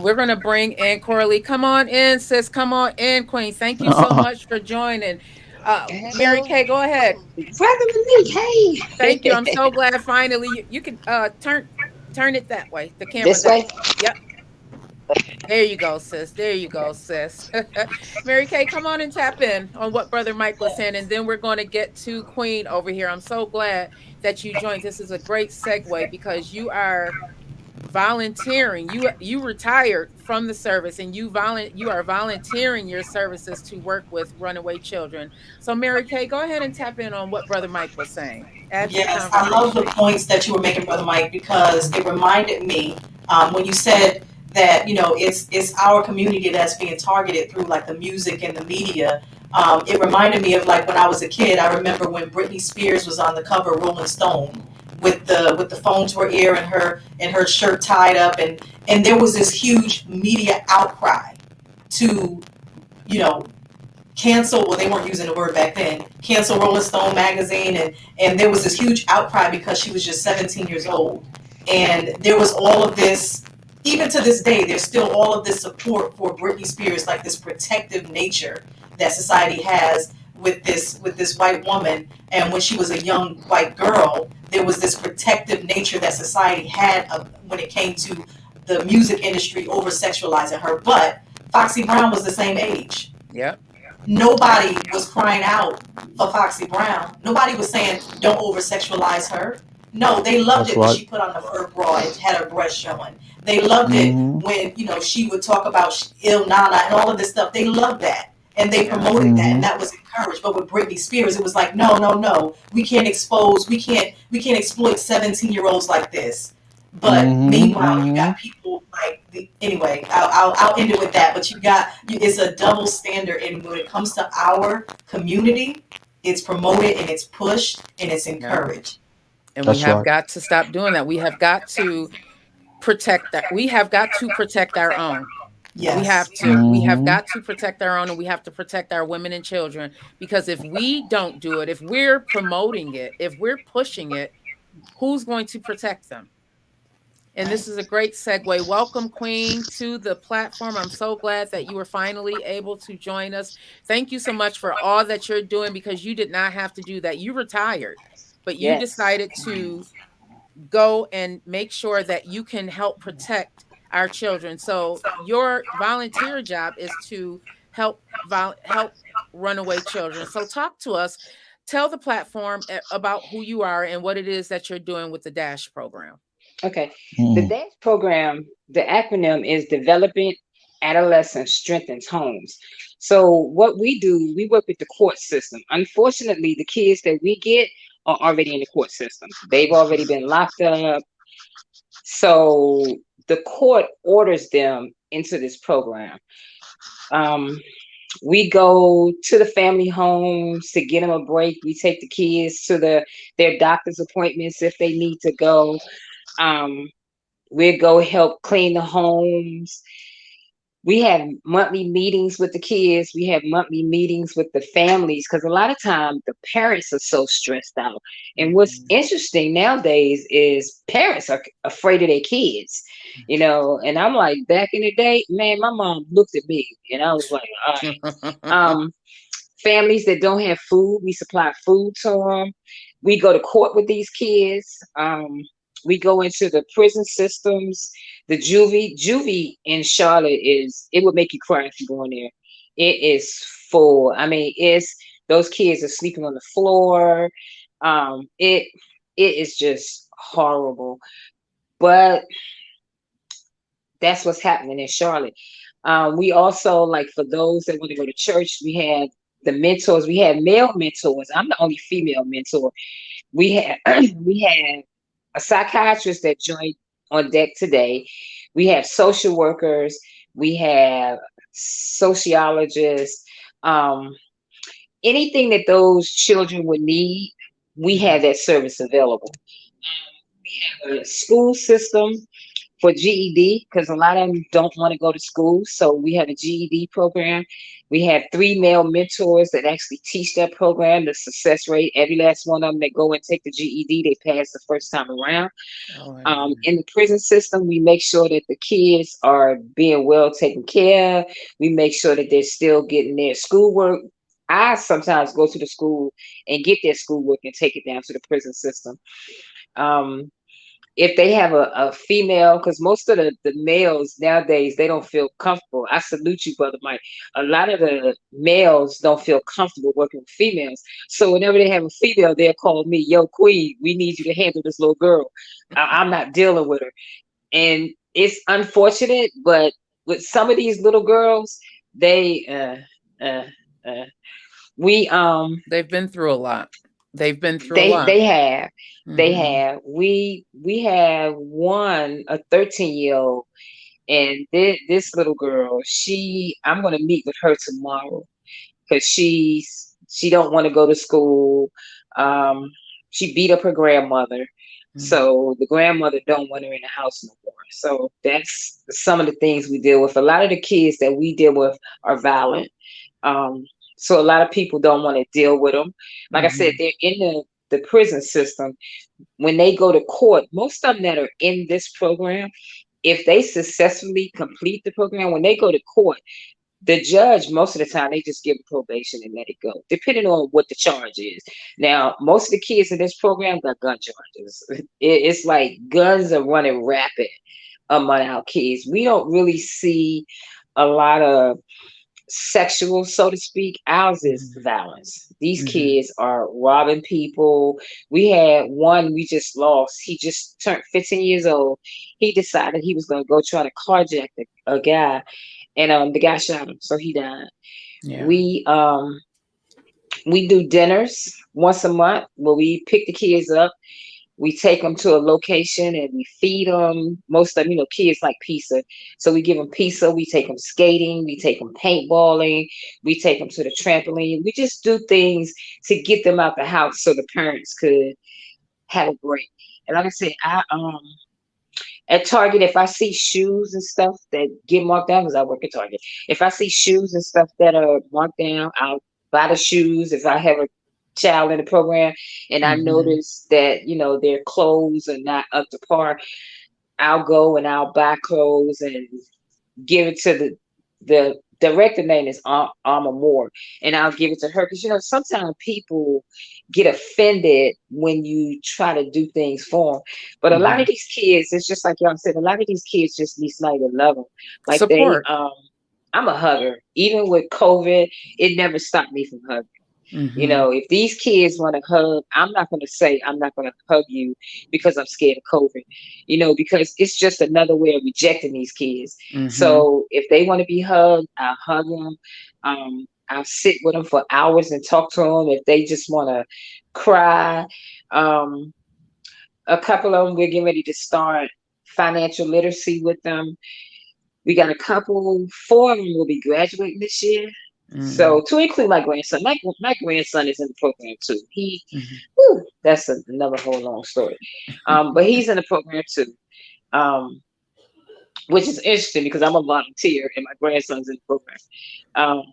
We're going to bring in Coralie. Come on in, sis. Come on in, Queen. Thank you so much for joining. Mary Hello, Kay, go ahead. brother Malik. Thank you. I'm Hey, so glad finally you can turn it that way. The camera this that way. way. Yep. There you go, sis. There you go, sis. Mary Kay, come on and tap in on what Brother Mike was saying, and then we're going to get to Queen over here. I'm so glad that you joined. This is a great segue because you are volunteering. You retired from the service, and you are volunteering your services to work with runaway children. So Mary Kay, go ahead and tap in on what Brother Mike was saying. Add to the Yes, I love the conversation. points that you were making, Brother Mike, because it reminded me when you said that it's our community that's being targeted through like the music and the media. It reminded me of like when I was a kid. I remember when Britney Spears was on the cover of Rolling Stone with the phone to her ear and her shirt tied up, and there was this huge media outcry to you know cancel, well, they weren't using the word back then, cancel Rolling Stone magazine, and there was this huge outcry because she was just 17 years old. And there was all of this, even to this day, there's still all of this support for Britney Spears, like this protective nature that society has with this white woman. And when she was a young white girl, there was this protective nature that society had when it came to the music industry over sexualizing her. But Foxy Brown was the same age. Yep. Nobody was crying out for Foxy Brown. Nobody was saying don't over sexualize her. No, they loved That's it when right. she put on the fur bra and had her breast showing. They loved it Hmm. when she would talk about Il Nana and all of this stuff. They loved that. and they Yeah. promoted that, and Mhm. that was encouraged. But with Britney Spears, it was like, no, no, no, we can't exploit 17-year-olds like this. But Mhm. meanwhile, you got Mhm. people like anyway. I'll end it with that. But it's a double standard, and when it comes to our community, it's promoted and it's pushed and it's Yeah. encouraged. And we That's have right. got to stop doing that. We have got to protect that. We have got to protect our own. We Yes. have to. We have Mhm. got to protect our own, and we have to protect our women and children, because if we don't do it, if we're promoting it, if we're pushing it, who's going to protect them? And Right. this is a great segue. Welcome, Queen, to the platform. I'm so glad that you were finally able to join us. Thank you so much for all that you're doing, because you did not have to do that. You retired, but you Yes. decided to go and make sure that you can help protect our children. So your volunteer job is to help runaway children. So talk to us. Tell the platform about who you are and what it is that you're doing with the Dash program. Okay. The Mhm. DASH program, the acronym is Developing Adolescent Strengthens Homes. So what we do, we work with the court system. Unfortunately, the kids that we get are already in the court system. They've already been locked up. So the court orders them into this program. Um, we go to the family homes to get them a break. We take the kids to their doctor's appointments if they need to go. Um, we go help clean the homes. We have monthly meetings with the kids. We have monthly meetings with the families, because a lot of time the parents are so stressed out. And what's Mhm. interesting nowadays is parents are afraid of their kids, And I'm like, back in the day, man, my mom looked at me and I was like, all right. Families that don't have food, we supply food to them. We go to court with these kids. We go into the prison systems. The juvie in Charlotte it would make you cry if you go in there. It is full. I mean, it's those kids are sleeping on the floor. It is just horrible. But that's what's happening in Charlotte. We also, like, for those that want to go to church, we have the mentors. We have male mentors. I'm the only female mentor. We have we have a psychiatrist that joined on deck today. We have social workers. We have sociologists. Um, Anything that those children would need, we have Mhm. that service available. We have a school system for GED, because a lot of them don't want to go to school. So we have a GED program. We have 3 male mentors that actually teach that program. The success rate, every last one of them that go and take the GED, they pass the first time around. Oh, amen. In the prison system, we make sure that the kids are being well taken care of. We make sure that they're still getting their schoolwork. I sometimes go to the school and get their schoolwork and take it down to the prison system. Um, if they have a female, because most of the males nowadays, they don't feel comfortable. I salute you, brother Mike. A lot of the males don't feel comfortable working with females. So whenever they have a female, they'll call me, yo, queen, we need you to handle this little girl. I'm not dealing with her. And it's unfortunate, but with some of these little girls, they uh uh we They've been through a lot. They've been through a they lot. they have they Hmm. have we have one, a 13-year-old. And this little girl, I'm going to meet with her tomorrow, because she don't want to go to school. Um, she beat up her grandmother, so the grandmother don't want her in the house no more. So that's some of the things we deal with. A lot of the kids that we deal with are violent. Um, so a lot of people don't want to deal with them. Like I said, Hmm. they're in the prison system. When they go to court, most of them that are in this program, if they successfully complete the program, when they go to court, the judge, most of the time, they just give probation and let it go, depending on what the charge is. Now, most of the kids in this program got gun charges. It's like guns are running rapid among our kids. We don't really see a lot of sexual, so to speak. Ours is Hmm. violence. These Hmm. kids are robbing people. We had one we just lost. He just turned 15 years old. He decided he was going to go try to carjack a guy, and the guy shot him, so he died. Yeah. We do dinners once a month where we pick the kids up. We take them to a location and we feed them. Most of them, kids like pizza. So we give them pizza. We take them skating. We take them paintballing. We take them to the trampoline. We just do things to get them out the house so the parents could have a break. And like I said, at Target, if I see shoes and stuff that get marked down, because I work at Target, if I see shoes and stuff that are marked down, I'll buy the shoes. If I have a child in the program and I Mm-hmm. notice that, their clothes are not up to par, I'll go and I'll buy clothes and give it to the director name is Alma Moore, and I'll give it to her because sometimes people get offended when you try to do things for them. But a lot Mm-hmm. of these kids, it's just like y'all said, a lot of these kids just need somebody to love them. Like Support. I'm a hugger. Even with COVID, it never stopped me from hugging. Mm-hmm. If these kids want to hug, I'm not going to say I'm not going to hug you because I'm scared of COVID, because it's just another way of rejecting these kids. Mm-hmm. So if they want to be hugged, I'll hug them. I'll sit with them for hours and talk to them. If they just want to cry, um, a couple of them, we're getting ready to start financial literacy with them. We got a couple, four of them will be graduating this year. Mm-hmm. So to include my grandson, my grandson is in the program too. Mm-hmm. That's another whole long story. But he's in the program too, um, which is interesting because I'm a volunteer and my grandson's in the program. Um,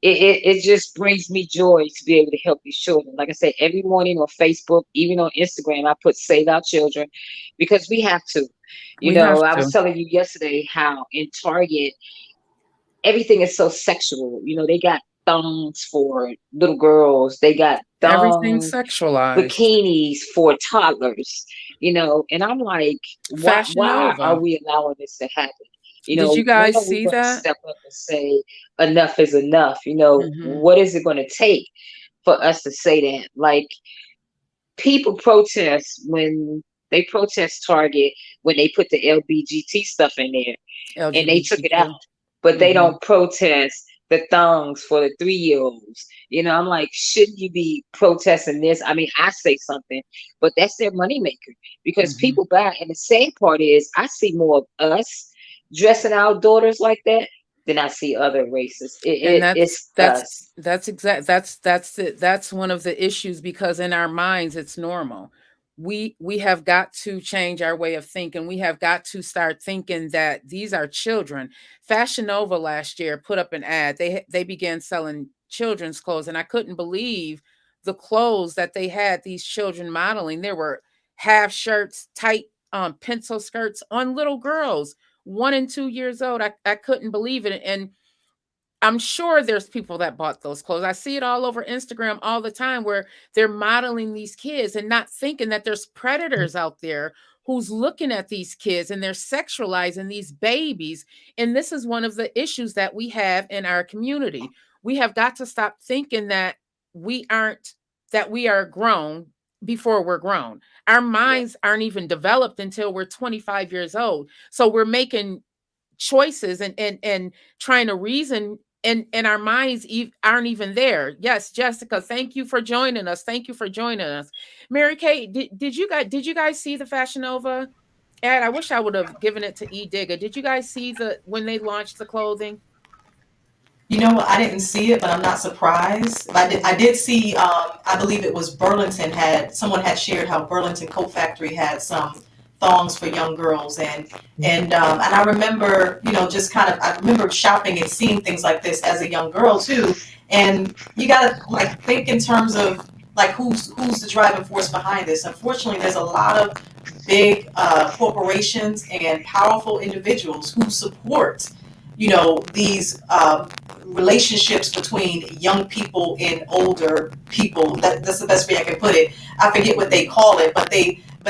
it just brings me joy to be able to help these children. Like I said, every morning on Facebook, even on Instagram, I put Save Our Children because we have to. We have I was to. telling you yesterday how in Target everything is so sexual. They got thongs for little girls. They got Everything thong sexualized. bikinis for toddlers. And I'm like, Fashion why are Nova. we allowing this to happen? Did you When guys are we see going to that? step up and say enough is enough? Mm-hmm. What is it going to take for us to say that? Like people protest when they protest Target when they put the LBGT stuff in there and they took it out, LGBTQ. but they Mm-hmm. don't protest the thongs for the 3 year olds. I'm like, shouldn't you be protesting this? I mean, I say something, but that's their moneymaker because Mm-hmm. people buy. And the sad part is, I see more of us dressing our daughters like that than I see other races. And It's us. that's one of the issues because in our minds it's normal. We have got to change our way of thinking. We have got to start thinking that these are children. Fashion Nova last year put up an ad. They began selling children's clothes, and I couldn't believe the clothes that they had these children modeling. There were half shirts, tight pencil skirts on little girls 1 and 2 years old. I couldn't believe it. And I'm sure there's people that bought those clothes. I see it all over Instagram all the time where they're modeling these kids and not thinking that there's predators out there who's looking at these kids and they're sexualizing these babies. And this is one of the issues that we have in our community. We have got to stop thinking that we aren't, that we are grown before we're grown. Our Yeah. minds aren't even developed until we're 25 years old. So we're making choices and trying to reason and our minds aren't even there. Yes, Jessica, thank you for joining us. Thank you for joining us. Mary Kate, did you guys see the Fashion Nova ad? I wish I would have given it to E Digger. Did you guys see the when they launched the clothing? You know what? I didn't see it, but I'm not surprised. I did see. I believe it was Burlington had someone had shared how Burlington Coat Factory had some thongs for young girls, and I remember, just kind of I remember shopping and seeing things like this as a young girl too. And you gotta like think in terms of like who's the driving force behind this. Unfortunately, there's a lot of big corporations and powerful individuals who support these relationships between young people and older people. That's the best way I can put it. I forget what they call it, but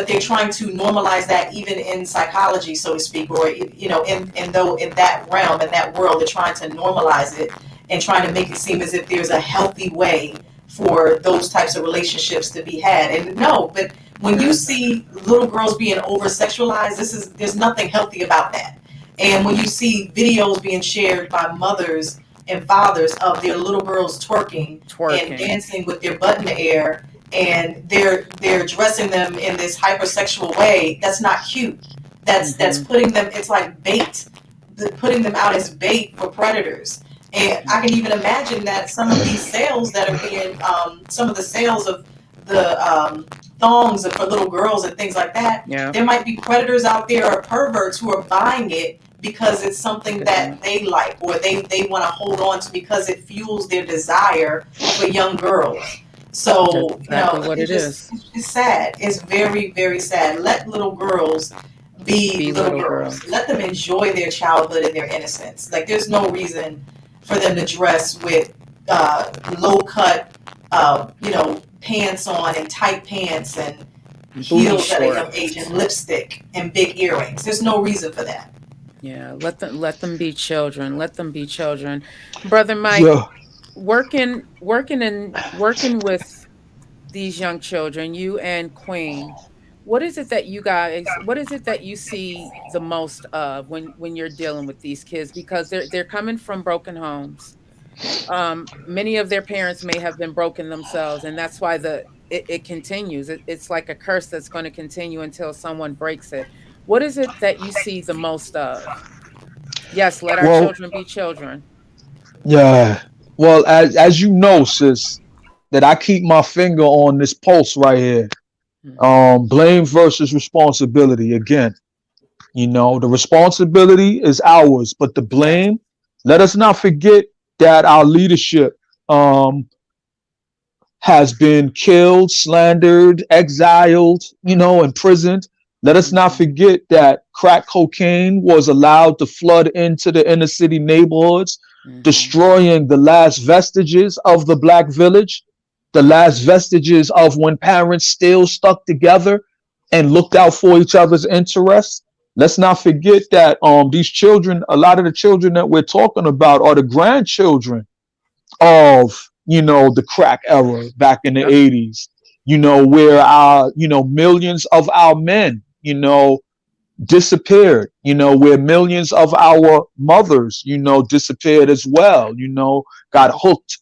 they're trying to normalize that even in psychology, so to speak, or in that realm, in that world, they're trying to normalize it and trying to make it seem as if there's a healthy way for those types of relationships to be had. And no, but when you see little girls being over sexualized, there's nothing healthy about that. And when you see videos being shared by mothers and fathers of their little girls twerking and Twerking. dancing with their butt in the air, and they're dressing them in this hypersexual way. That's not cute. That's putting them. It's like bait, putting them out as bait for predators. And I can even imagine that some of these sales that are being, some of the sales of the thongs for little girls and things like that, Yeah. there might be predators out there or perverts who are buying it because it's something that they like, or they want to hold on to because it fuels their desire for young girls. So, That's exactly what it's it is. it's sad. It's very, very sad. Let little girls be little girls. Let them enjoy their childhood and their innocence. Like, there's no reason for them to dress with low cut, pants on and tight pants and heels at a young age and lipstick and big earrings. There's no reason for that. Yeah, let them be children. Let them be children. Brother Mike, Yeah. working with these young children, you and Queen, what is it that you see the most of when you're dealing with these kids, because they're coming from broken homes. Many of their parents may have been broken themselves, and that's why it continues. It's like a curse that's going to continue until someone breaks it. What is it that you see the most of? Yes, let our Well, children be children. yeah. Well, as you know, sis, that I keep my finger on this pulse right here. Blame versus responsibility. Again, the responsibility is ours, but the Yes. blame, let us not forget that our leadership has been killed, slandered, exiled, imprisoned. Let us not forget that crack cocaine was allowed to flood into the inner city neighborhoods, destroying the last vestiges of the black village, the last vestiges of when parents still stuck together and looked out for each other's interests. Let's not forget that these children, a lot of the children that we're talking about are the grandchildren of the crack era back in the Yep. 80s, where our millions of our men disappeared, where millions of our mothers disappeared as well, got hooked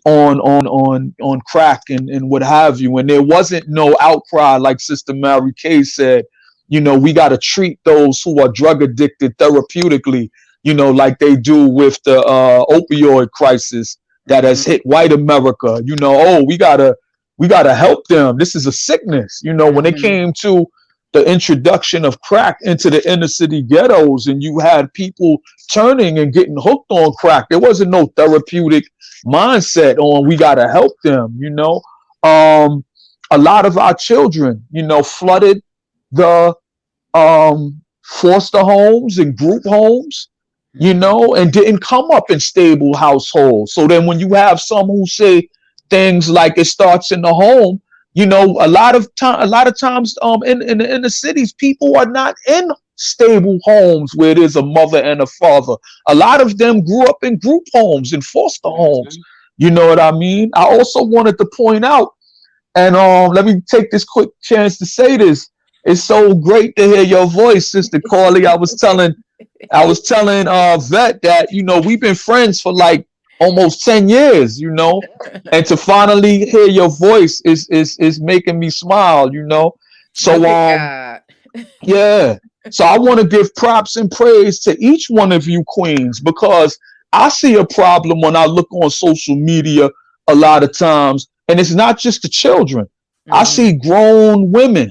on crack and what have you. And there wasn't no outcry, like Sister Mary Kay said. We got to treat those who are drug addicted therapeutically, like they do with the opioid crisis that has hit white America. Oh, we gotta help them. This is a sickness. When it came to the introduction of crack into the inner city ghettos, and you had people turning and getting hooked on crack, there wasn't no therapeutic mindset on we gotta help them. A lot of our children, flooded the foster homes and group homes, and didn't come up in stable households. So then when you have some who say things like it starts in the home, a lot of times in the cities, people are not in stable homes where there's a mother and a father. A lot of them grew up in group homes and foster homes. You know what I mean? I also wanted to point out, and let me take this quick chance to say this. It's so great to hear your voice, Sister Carly. I was telling Vet that we've been friends for like almost 10 years, and to finally hear your voice is making me smile. So Look at God. yeah. So I want to give props and praise to each one of you queens, because I see a problem when I look on social media a lot of times, and it's not just the children. I see grown women,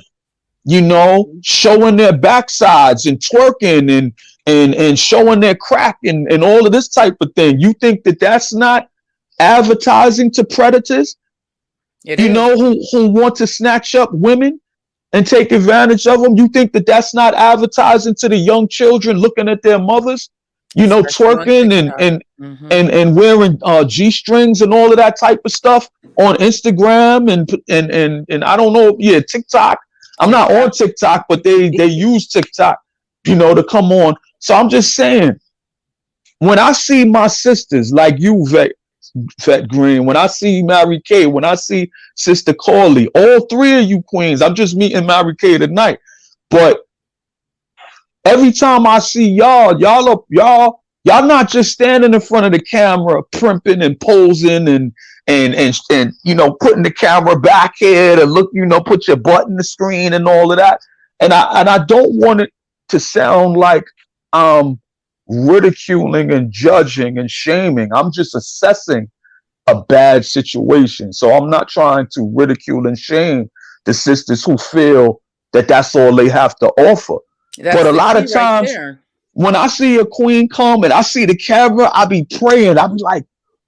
showing their backsides and twerking and showing their crack and all of this type of thing. You think that that's not advertising to predators, It is. who want to snatch up women and take advantage of them? You think that that's not advertising to the young children looking at their mothers, Especially on twerking TikTok. and wearing G-strings and all of that type of stuff on Instagram and I don't know, TikTok. I'm not on TikTok, but they use TikTok, to come on. So I'm just saying, when I see my sisters like you, Vet Green, when I see Mary Kay, when I see Sister Corley, all three of you queens, I'm just meeting Mary Kay tonight, but every time I see y'all Y'all not just standing in front of the camera, primping and posing and putting the camera back here to look, put your butt in the screen and all of that. And I don't want it to sound like I'm ridiculing and judging and shaming. I'm just assessing a bad situation. So I'm not trying to ridicule and shame the sisters who feel that that's all they have to offer. But That's a the lot key of right times there. when I see a queen come and I see the camera, I be praying. I be like,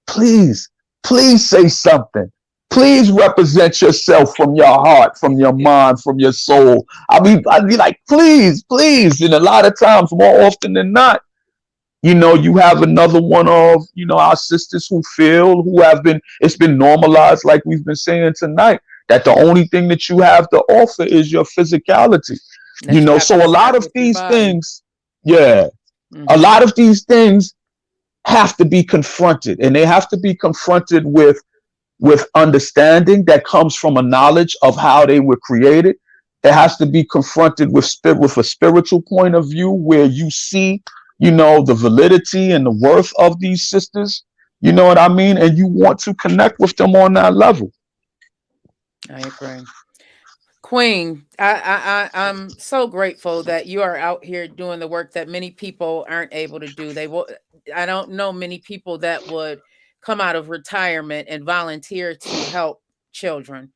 please, please say something. Please represent yourself from your heart, from your mind, from your soul. I'd be like, please, please. And a lot of times, more often than not, you have another one of, our sisters it's been normalized, like we've been saying tonight, that the only thing that you have to offer is your physicality. That you have So to a lot attract of with your these body. things, yeah, a Hmm. lot of these things have to be confronted, and they have to be confronted with understanding that comes from a knowledge of how they were created. It has to be confronted with a spiritual point of view where you see, the validity and the worth of these sisters. You know what I mean? And you want to connect with them on that level. I agree. Queen, I'm so grateful that you are out here doing the work that many people aren't able to do. I don't know many people that would come out of retirement and volunteer to help children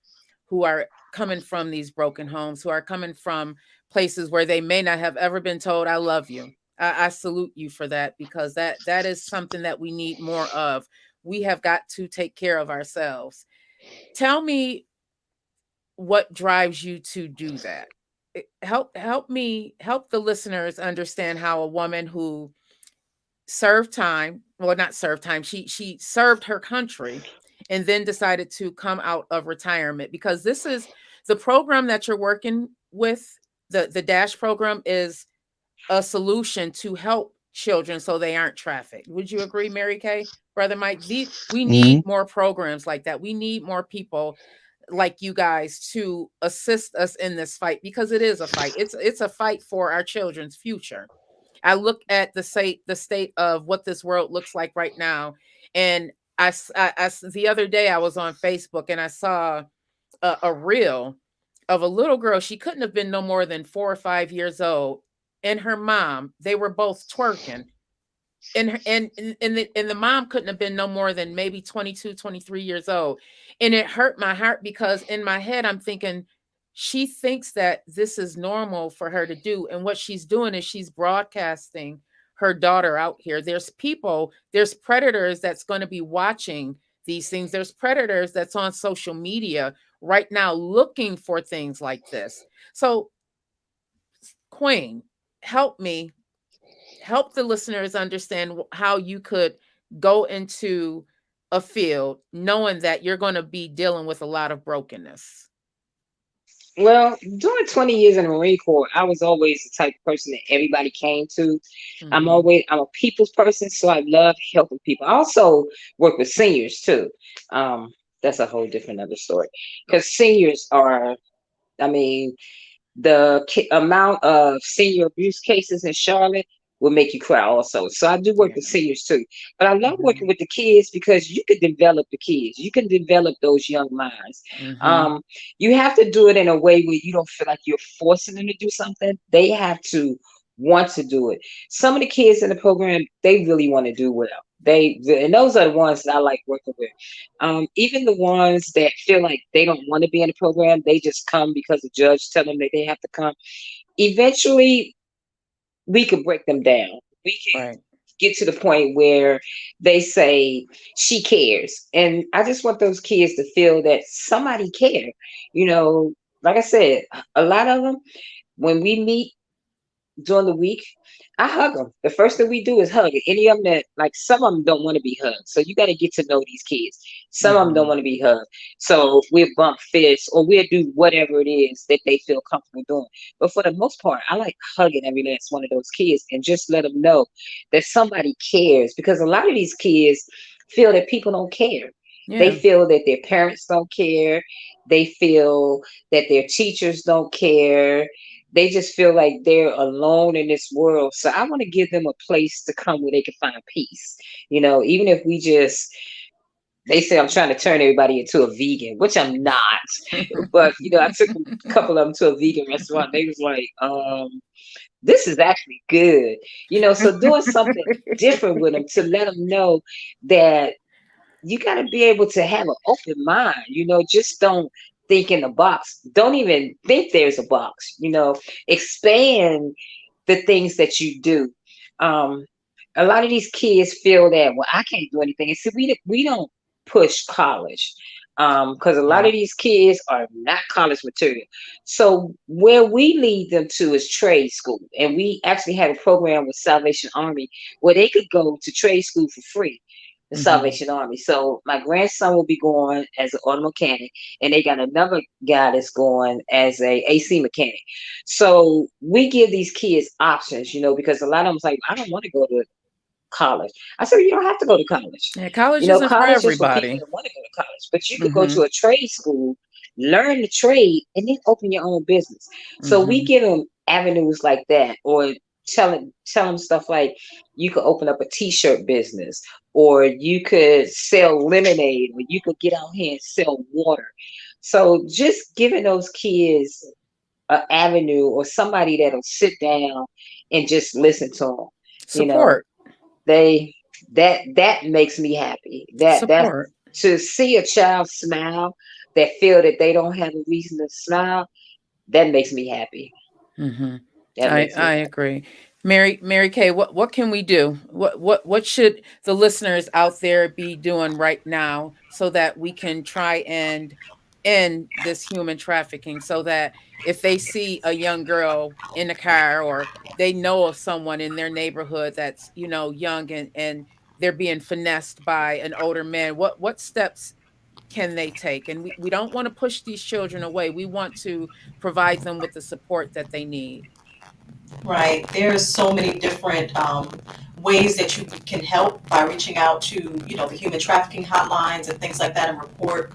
who are coming from these broken homes, who are coming from places where they may not have ever been told, I love you. I salute you for that, because that is something that we need more of. We have got to take care of ourselves. Tell me what drives you to do that. Help the listeners understand how a woman who served time, well, not served time, she served her country and then decided to come out of retirement, because this is the program that you're working with. The dash program is a solution to help children so they aren't trafficked. Would you agree, Mary Kay, brother Mike? We need Hmm. more programs like that. We need more people like you guys to assist us in this fight, because it is a fight. It's a fight for our children's future. I look at the state of what this world looks like right now, and the other day I was on Facebook and I saw a reel of a little girl. She couldn't have been no more than 4 or 5 years old, and her mom. They were both twerking, and the mom couldn't have been no more than maybe 22, 23 years old. And it hurt my heart, because in my head I'm thinking, she thinks that this is normal for her to do, and what she's doing is she's broadcasting her daughter out here. There's predators that's going to be watching these things. There's predators that's on social media right now looking for things like this. So, Queen, help me help the listeners understand how you could go into a field knowing that you're going to be dealing with a lot of brokenness. Well, during 20 years in the Marine Corps, I was always the type of person that everybody came to. Hmm. I'm a people's person, so I love helping people. I also work with seniors too. Um, that's a whole different other story, because seniors are, I mean, the amount of senior abuse cases in Charlotte will make you cry also. So I do work Yeah. with seniors too. But I love working Hmm. with the kids because you can develop the kids. You can develop those young minds. Hmm. Um, you have to do it in a way where you don't feel like you're forcing them to do something. They have to want to do it. Some of the kids in the program, they really want to do well. And those are the ones that I like working with. Even the ones that feel like they don't want to be in the program, they just come because the judge tell them that they have to come. Eventually, we could break them down. We can Right. get to the point where they say she cares, and I just want those kids to feel that somebody care. You know, like I said, a lot of them, when we meet during the week, I hug them. The first thing we do is hug. Any of them that, like, some of them don't want to be hugged. So you got to get to know these kids. Some of them don't Hmm. want to be hugged. So we'll bump fists or we'll do whatever it is that they feel comfortable doing. But for the most part, I like hugging every last one of those kids and just let them know that somebody cares, because a lot of these kids feel that people don't care. They Yeah. feel that their parents don't care. They feel that their teachers don't care. they just feel like they're alone in this world. So I want to give them a place to come where they can find peace. Even if we just, they say I'm trying to turn everybody into a vegan, which I'm not. But I took a couple of them to a vegan restaurant. They was like, this is actually good. So doing something different with them to let them know that you got to be able to have an open mind. Just don't think in the box. Don't even think there's a box. Expand the things that you do. Um, a lot of these kids feel that, well, I can't do anything. And see, we don't push college because a lot Yeah. of these kids are not college material. So where we lead them to is trade school, and we actually have a program with Salvation Army where they could go to trade school for free. The Hmm. Salvation Army. So my grandson will be going as an auto mechanic, and they got another guy that's going as a AC mechanic. So we give these kids options, because a lot of them's like, I don't want to go to college. I said, you don't have to go to college. Yeah, college isn't for College is for people everybody. that want to go to college, but you could go Hmm. to a trade school, learn the trade, and then open your own business. So we Hmm. give them avenues like that, or tell them stuff like you could open up a t-shirt business, or you could sell lemonade, or you could get out here and sell water. So just giving those kids an avenue or somebody that'll sit down and just listen to them. You know, Support. they that makes me happy. That Support. to see a child smile, that feel that they don't have a reason to smile, that makes me happy. Hmm. That I makes me I happy. agree. Mary Kay, what can we do? What should the listeners out there be doing right now so that we can try and end this human trafficking, so that if they see a young girl in a car, or they know of someone in their neighborhood that's, young, and they're being finessed by an older man, what steps can they take? And we don't want to push these children away. We want to provide them with the support that they need. Right. There's so many different ways that you can help by reaching out to, the human trafficking hotlines and things like that, and report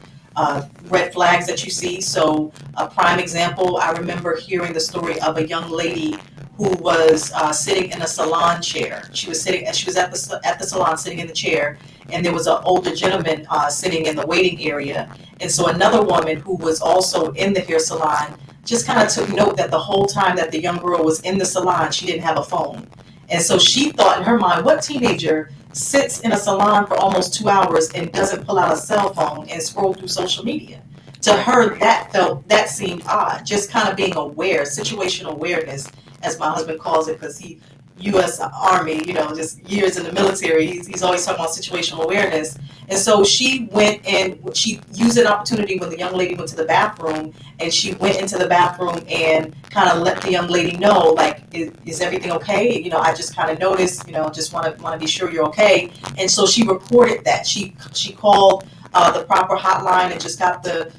red flags that you see. So a prime example, I remember hearing the story of a young lady who was sitting in a salon chair. She was sitting, and she was at the salon sitting in the chair, and there was an older gentleman sitting in the waiting area. And so another woman who was also in the hair salon just kind of took note that the whole time that the young girl was in the salon, she didn't have a phone. And so she thought in her mind, what teenager sits in a salon for almost 2 hours and doesn't pull out a cell phone and scroll through social media? To her, that seemed odd. Just kind of being aware, situational awareness, as my husband calls it, because he U.S. Army, just years in the military. He's always talking about situational awareness. And so she went and she used an opportunity when the young lady went to the bathroom, and she went into the bathroom and kind of let the young lady know, like, is everything okay? I just kind of noticed, just want to be sure you're okay. And so she reported that. She called the proper hotline and just got the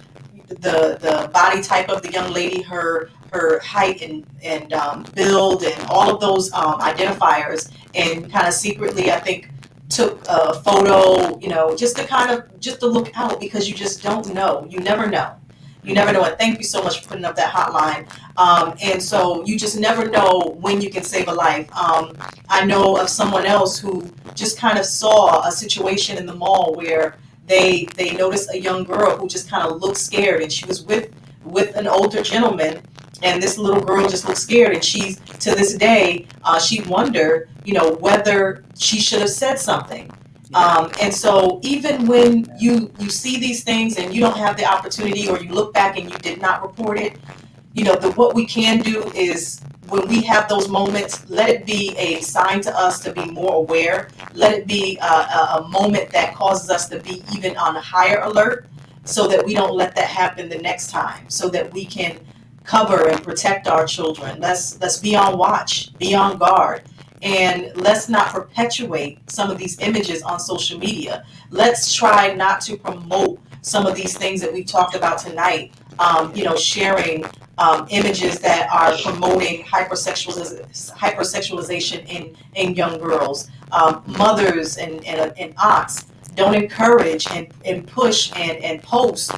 body type of the young lady, her height and build, and all of those identifiers, and kind of secretly, I think, took a photo, just to look out, because you just don't know. You never know. You never know. And thank you so much for putting up that hotline. And so you just never know when you can save a life. I know of someone else who just kind of saw a situation in the mall where they noticed a young girl who just kind of looked scared, and she was with an older gentleman, and this little girl just looked scared, and she's, to this day, she wondered, whether she should have said something. And so even when you see these things and you don't have the opportunity, or you look back and you did not report it, what we can do is, when we have those moments, let it be a sign to us to be more aware. Let it be a moment that causes us to be even on a higher alert, so that we don't let that happen the next time, so that we can cover and protect our children. Let's be on watch, be on guard, and let's not perpetuate some of these images on social media. Let's try not to promote some of these things that we talked about tonight. Sharing images that are promoting hypersexualization in young girls. Mothers and aunts, don't encourage and push and post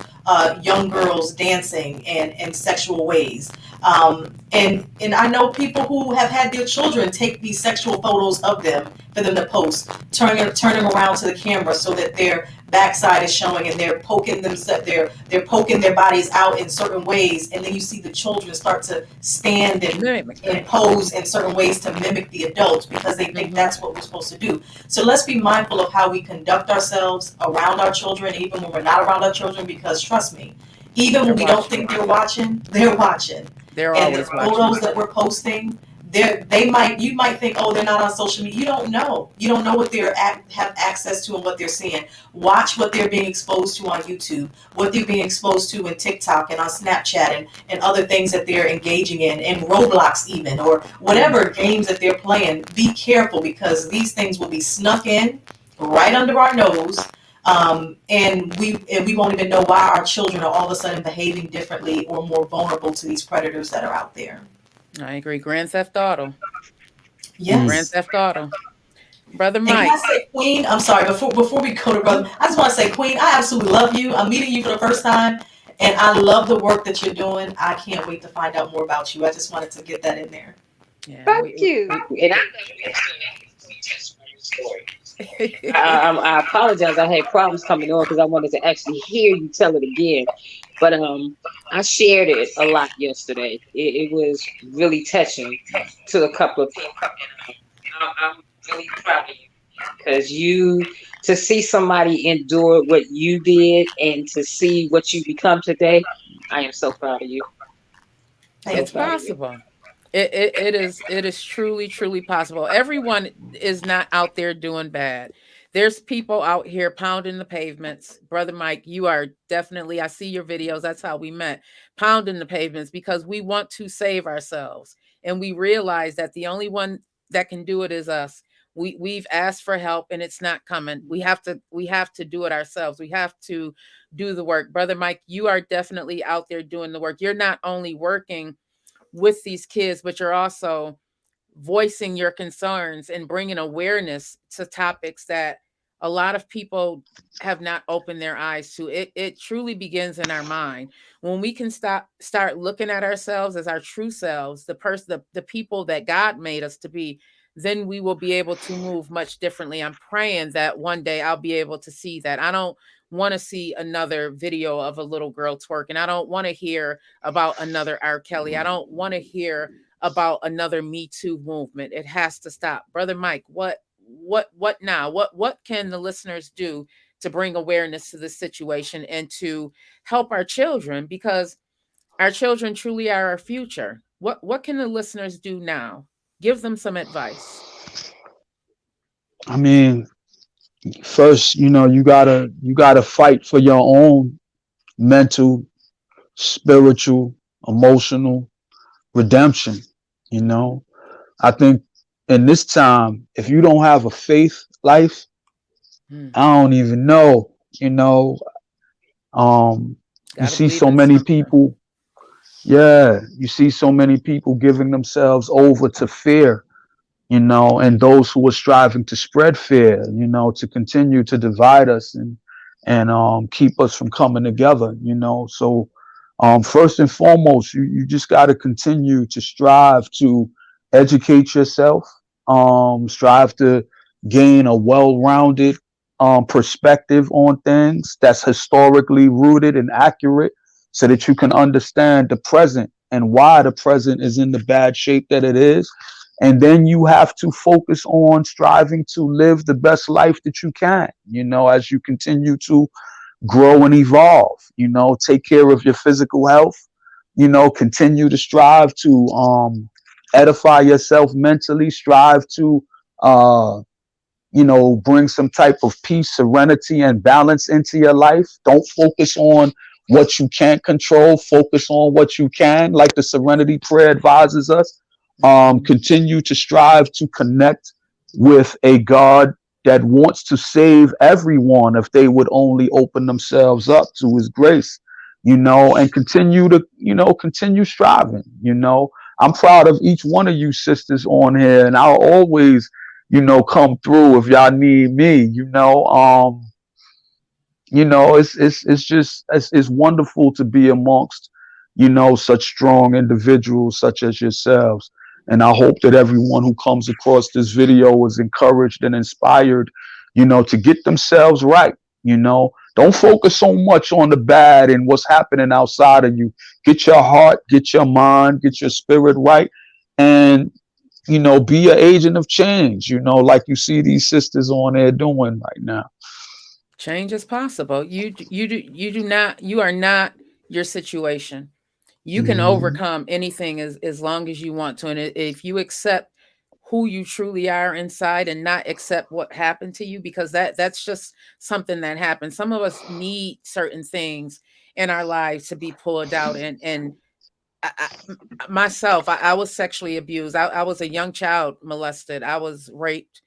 young girls dancing in sexual ways. And I know people who have had their children take these sexual photos of them for them to post, turning around to the camera so that their backside is showing and they're poking themselves, they're poking their bodies out in certain ways, and then you see the children start to stand and pose in certain ways to mimic the adults because they think that's what we're supposed to do. So let's be mindful of how we conduct ourselves around our children, even when we're not around our children, because trust me, even when we don't think they're watching, they're watching. They're And the always watching. photos that we're posting, you might think, oh, they're not on social media. You don't know. You don't know what have access to and what they're seeing. Watch what they're being exposed to on YouTube, what they're being exposed to in TikTok and on Snapchat and other things that they're engaging in Roblox even, or whatever games that they're playing. Be careful because these things will be snuck in right under our nose. And we won't even know why our children are all of a sudden behaving differently or more vulnerable to these predators that are out there. I agree. Grand Theft Auto. Yes. Grand Theft Auto. Brother And Mike. can I say, Queen? I'm sorry. Before we go to brother, I just want to say, Queen, I absolutely love you. I'm meeting you for the first time, and I love the work that you're doing. I can't wait to find out more about you. I just wanted to get that in there. Yeah, Thank you. And I love you too. Testimony story. I apologize. I had problems coming on because I wanted to actually hear you tell it again. But I shared it a lot yesterday. It was really touching to a couple of people. I'm really proud of you because to see somebody endure what you did and to see what you become today, I am so proud of you. So It's proud of you. possible. It is truly possible. Everyone is not out there doing bad. There's people out here pounding the pavements. Brother Mike, you are definitely, I see your videos. That's how we met. Pounding the pavements because we want to save ourselves. And we realize that the only one that can do it is us. We've asked for help and it's not coming. We have to do it ourselves. We have to do the work. Brother Mike, you are definitely out there doing the work. You're not only working with these kids, but you're also voicing your concerns and bringing awareness to topics that a lot of people have not opened their eyes to. It truly begins in our mind. When we can start looking at ourselves as our true selves, the people that God made us to be, then we will be able to move much differently. I'm praying that one day I'll be able to see that. I don't want to see another video of a little girl twerking. I don't want to hear about another R. Kelly. I don't want to hear about another Me Too movement. It has to stop. Brother Mike, what now? What can the listeners do to bring awareness to this situation and to help our children? Because our children truly are our future. What can the listeners do now? Give them some advice. I mean, first, you gotta fight for your own mental, spiritual, emotional redemption. You know, I think in this time, if you don't have a faith life, Hmm. I don't even know. You know, you Gotta see believe so in many something. people. Yeah, you see so many people giving themselves over to fear, and those who are striving to spread fear, to continue to divide us and keep us from coming together. So first and foremost, you just got to continue to strive to educate yourself, strive to gain a well-rounded perspective on things that's historically rooted and accurate so that you can understand the present and why the present is in the bad shape that it is. And then you have to focus on striving to live the best life that you can, as you continue to grow and evolve, take care of your physical health, continue to strive to edify yourself mentally, strive to uh, bring some type of peace, serenity, and balance into your life. Don't focus on what you can't control. Focus on what you can, like the Serenity Prayer advises us. Mhm. Continue to strive to connect with a God that wants to save everyone if they would only open themselves up to his grace, and continue striving. I'm proud of each one of you sisters on here, and I'll always come through if y'all need me. It's wonderful to be amongst such strong individuals such as yourselves. And I hope that everyone who comes across this video is encouraged and inspired to get themselves right. Don't focus so much on the bad and what's happening outside of you. Get your heart, get your mind, get your spirit right, and be an agent of change, like you see these sisters on there doing right now. Change is possible. You are not your situation. You can Hmm. overcome anything as long as you want to. And if you accept who you truly are inside and not accept what happened to you, because that's just something that happens. Some of us need certain things in our lives to be pulled out. And myself, I was sexually abused. I was a young child molested. I was raped.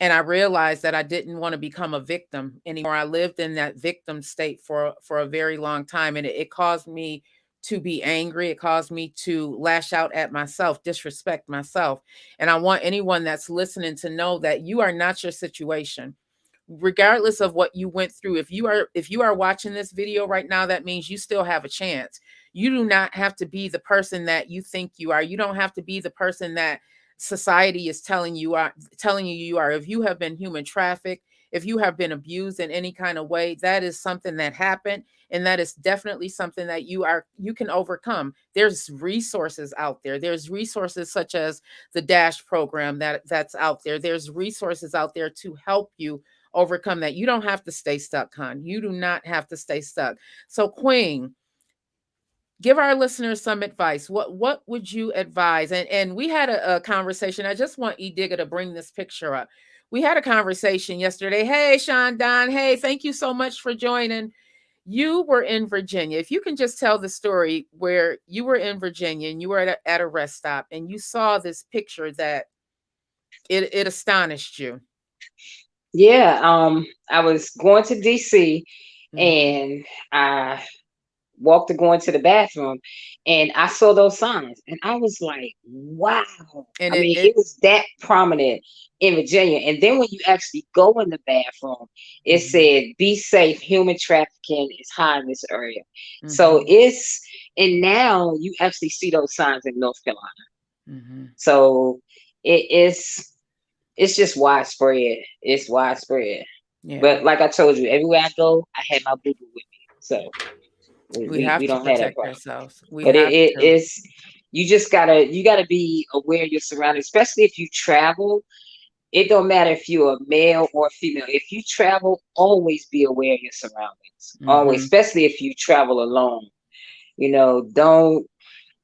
And I realized that I didn't want to become a victim anymore. I lived in that victim state for a very long time, and it caused me to be angry. It caused me to lash out at myself, disrespect myself. And I want anyone that's listening to know that you are not your situation, regardless of what you went through. If you are watching this video right now, that means you still have a chance. You do not have to be the person that you think you are. You don't have to be the person that society is telling you you are. If you have been human trafficked, if you have been abused in any kind of way, that is something that happened, and that is definitely something that you can overcome. There's resources out there. There's resources such as the Dash program that's out there. There's resources out there to help you overcome that. You don't have to stay stuck, hon. You do not have to stay stuck. So, Queen, give our listeners some advice. What would you advise? And we had a conversation. I just want E Digger to bring this picture up. We had a conversation yesterday. Hey, Sean Don. Hey, thank you so much for joining. You were in Virginia. If you can just tell the story where you were in Virginia and you were at a rest stop and you saw this picture that it astonished you. Yeah, I was going to DC, Hmm. and I walked to go into the bathroom, and I saw those signs, and I was like, wow. And I it mean, it it was that prominent in Virginia. And then when you actually go in the bathroom, it mhm, said, be safe, human trafficking is high in this area. So mhm, and now you actually see those signs in North Carolina. mhm. So it is, it's just widespread. It's widespread. Yeah. But like I told you, everywhere I go, I had my boo boo with me. So We have we to don't have that protect problem. ourselves. We But have to. it's, you just gotta be aware of your surroundings, especially if you travel. It don't matter if you're a male or a female. If you travel, always be aware of your surroundings. Always, Mhm. especially if you travel alone. Don't,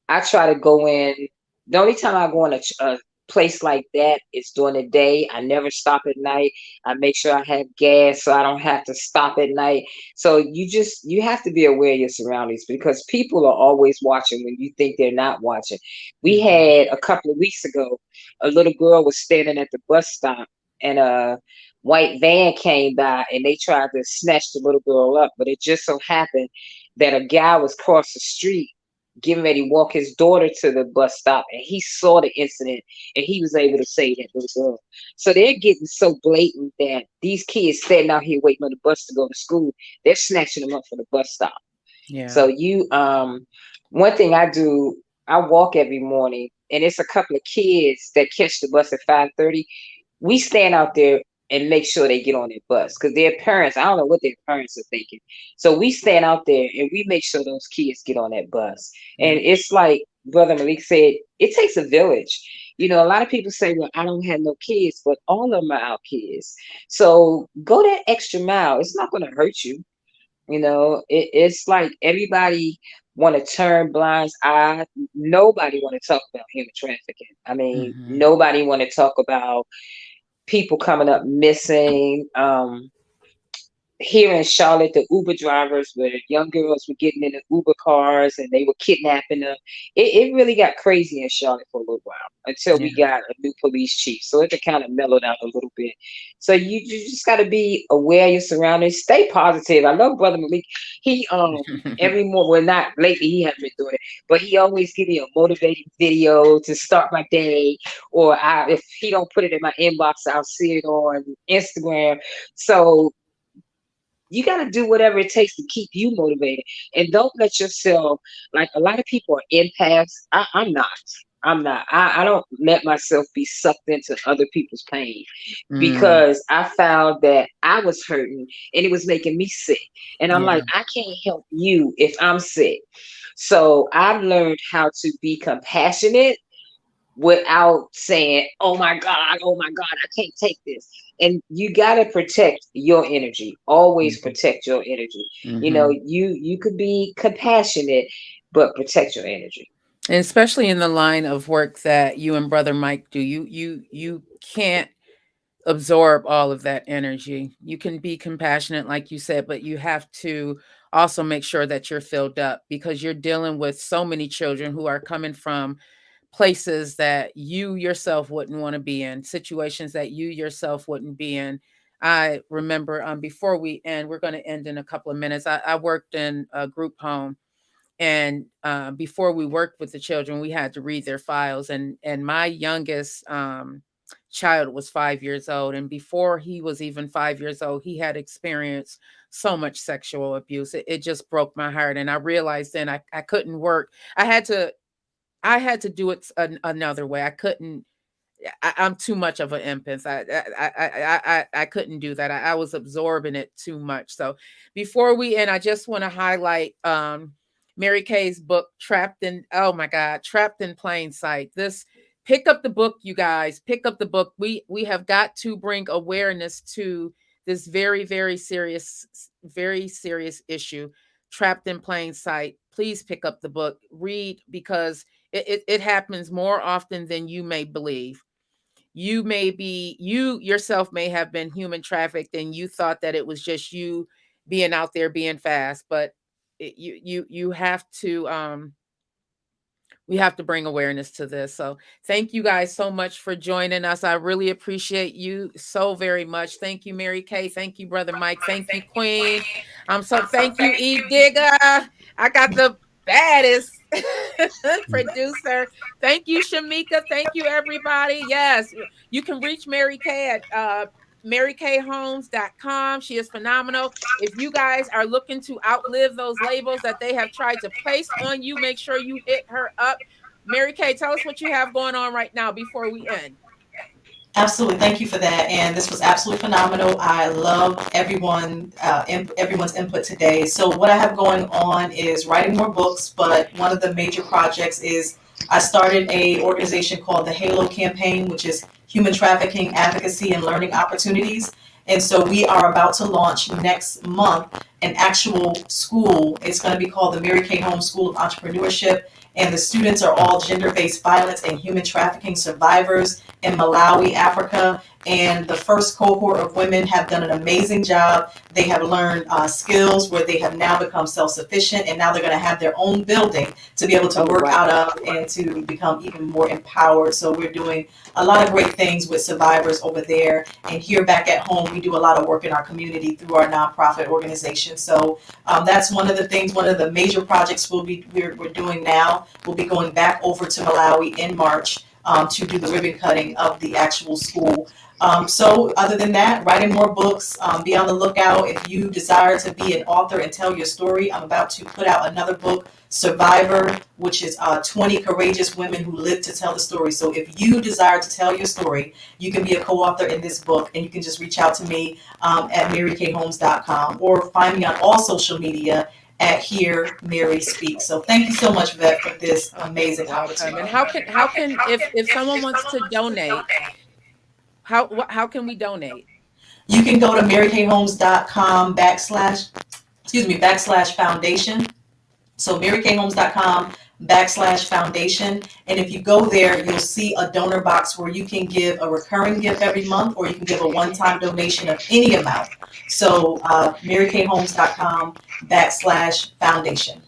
I try to go in. The only time I go in a place like that is during the day. I never stop at night. I make sure I have gas so I don't have to stop at night. So you have to be aware of your surroundings, because people are always watching when you think they're not watching. We Mhm. had a couple of weeks ago, a little girl was standing at the bus stop, and a white van came by, and they tried to snatch the little girl up, but it just so happened that a guy was across the street getting ready to walk his daughter to the bus stop, and he saw the incident, and he was able to save that little girl. So they're getting so blatant that these kids standing out here waiting on the bus to go to school, they're snatching them up for the bus stop. Yeah. So one thing I do, I walk every morning, and it's a couple of kids that catch the bus at 5:30. We stand out there and make sure they get on their bus, because their parents, I don't know what their parents are thinking. So we stand out there and we make sure those kids get on that bus. And Yep. it's like Brother Malik said, it takes a village. A lot of people say, well, I don't have no kids, but all of them are our kids. So go that extra mile. It's not going to hurt you. It's like everybody want to turn blind eye. Nobody want to talk about human trafficking. I mean, Mhm. nobody want to talk about people coming up missing. Here in Charlotte, the Uber drivers, where young girls were getting in the Uber cars and they were kidnapping them. It really got crazy in Charlotte for a little while until Yeah. we got a new police chief. So it kind of mellowed out a little bit. So you just got to be aware of your surroundings. Stay positive. I love Brother Malik. He every morning, well, not lately, he hasn't been doing it, but he always give me a motivating video to start my day. Or if he don't put it in my inbox, I'll see it on Instagram. So you got to do whatever it takes to keep you motivated, and don't let yourself, like a lot of people are empaths. I'm not. I'm not. I don't let myself be sucked into other people's pain, Mm, because I found that I was hurting and it was making me sick. And I'm yeah. like, I can't help you if I'm sick. So I've learned how to be compassionate without saying, oh my God, I can't take this. And you got to protect your energy. Always Mhm. protect your energy. You know, Mhm. you could be compassionate, but protect your energy. And especially in the line of work that you and brother Mike do, you can't absorb all of that energy. You can be compassionate, like you said, but you have to also make sure that you're filled up, because you're dealing with so many children who are coming from places that you yourself wouldn't want to be in, situations that you yourself wouldn't be in. I remember, before we end, we're going to end in a couple of minutes. I worked in a group home, and before we worked with the children, we had to read their files, and my youngest child was 5 years old, and before he was even 5 years old, he had experienced so much sexual abuse. It just broke my heart, and I realized then I couldn't work. I had to do it another way. I couldn't. I'm too much of an empath. I couldn't do that. I was absorbing it too much. So before we end, I just want to highlight Mary Kay's book, Trapped in, oh my God, Trapped in Plain Sight. This, pick up the book, you guys. Pick up the book. We have got to bring awareness to this very serious issue. Trapped in Plain Sight. Please pick up the book. Read, because it happens more often than you may believe. You yourself may have been human trafficked, and you thought that it was just you being out there being fast, but you have to we have to bring awareness to this. So thank you guys so much for joining us. I really appreciate you so very much. Thank you, Mary Kay. Thank you, brother Mike. Thank you, Queen. Thank you, Eve Digger. I got the baddest producer. Thank you, Shamika. Thank you, everybody. Yes, you can reach Mary Kay at marykhomes.com. She is phenomenal. If you guys are looking to outlive those labels that they have tried to place on you, make sure you hit her up. Mary Kay, tell us what you have going on right now before we end. Absolutely, thank you for that. And this was absolutely phenomenal. I love everyone's input today. So what I have going on is writing more books, but one of the major projects is I started a organization called the Halo Campaign, which is Human Trafficking Advocacy and Learning Opportunities. And so we are about to launch next month an actual school. It's going to be called the Mary Kay Holmes School of Entrepreneurship. And the students are all gender-based violence and human trafficking survivors in Malawi, Africa. And the first cohort of women have done an amazing job. They have learned skills where they have now become self-sufficient, and now they're going to have their own building to be able to Oh, work wow. out of and to become even more empowered. So we're doing a lot of great things with survivors over there. And here back at home, we do a lot of work in our community through our nonprofit organization. So that's one of the things, one of the major projects we're doing now. We'll be going back over to Malawi in March to do the ribbon cutting of the actual school. So other than that, writing more books, be on the lookout. If you desire to be an author and tell your story, I'm about to put out another book, Survivor, which is 20 courageous women who live to tell the story. So if you desire to tell your story, you can be a co-author in this book, and you can just reach out to me at marykhomes.com, or find me on all social media at Hear Mary Speak. So thank you so much, Vet, for this amazing Welcome. And opportunity. how can if someone wants to donate, how can we donate? You can go to marykhomes.com backslash foundation. So marykhomes.com /foundation. And if you go there, you'll see a donor box where you can give a recurring gift every month, or you can give a one-time donation of any amount. So marykhomes.com /foundation.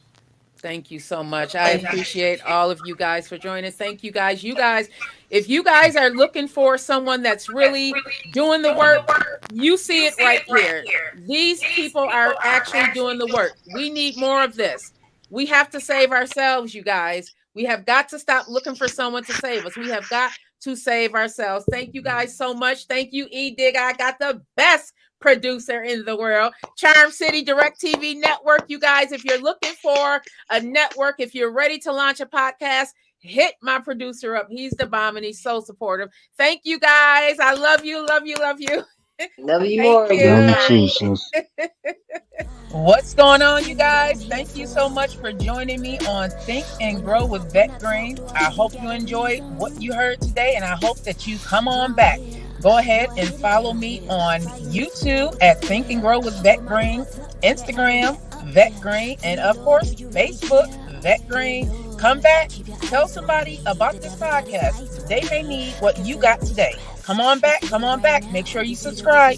Thank you so much. I appreciate all of you guys for joining us. Thank you guys. You guys, if you guys are looking for someone that's really doing the work, you see it right here. These people are actually doing the work. We need more of this. We have to save ourselves, you guys. We have got to stop looking for someone to save us. We have got to save ourselves. Thank you guys so much. Thank you, E-Dig. I got the best producer in the world. Charm City Direct TV Network. You guys, if you're looking for a network, if you're ready to launch a podcast, hit my producer up. He's the bomb and he's so supportive. Thank you guys. I love you, love you, love you. Love you Thank more, you. Love you girl. too, sis. What's going on, you guys? Thank you so much for joining me on Think and Grow with Vet Green. I hope you enjoyed what you heard today, and I hope that you come on back. Go ahead and follow me on YouTube at Think and Grow with Vet Green, Instagram, Vet Green, and of course, Facebook, Vet Green. Come back, tell somebody about this podcast. They may need what you got today. Come on back, come on back. Make sure you subscribe.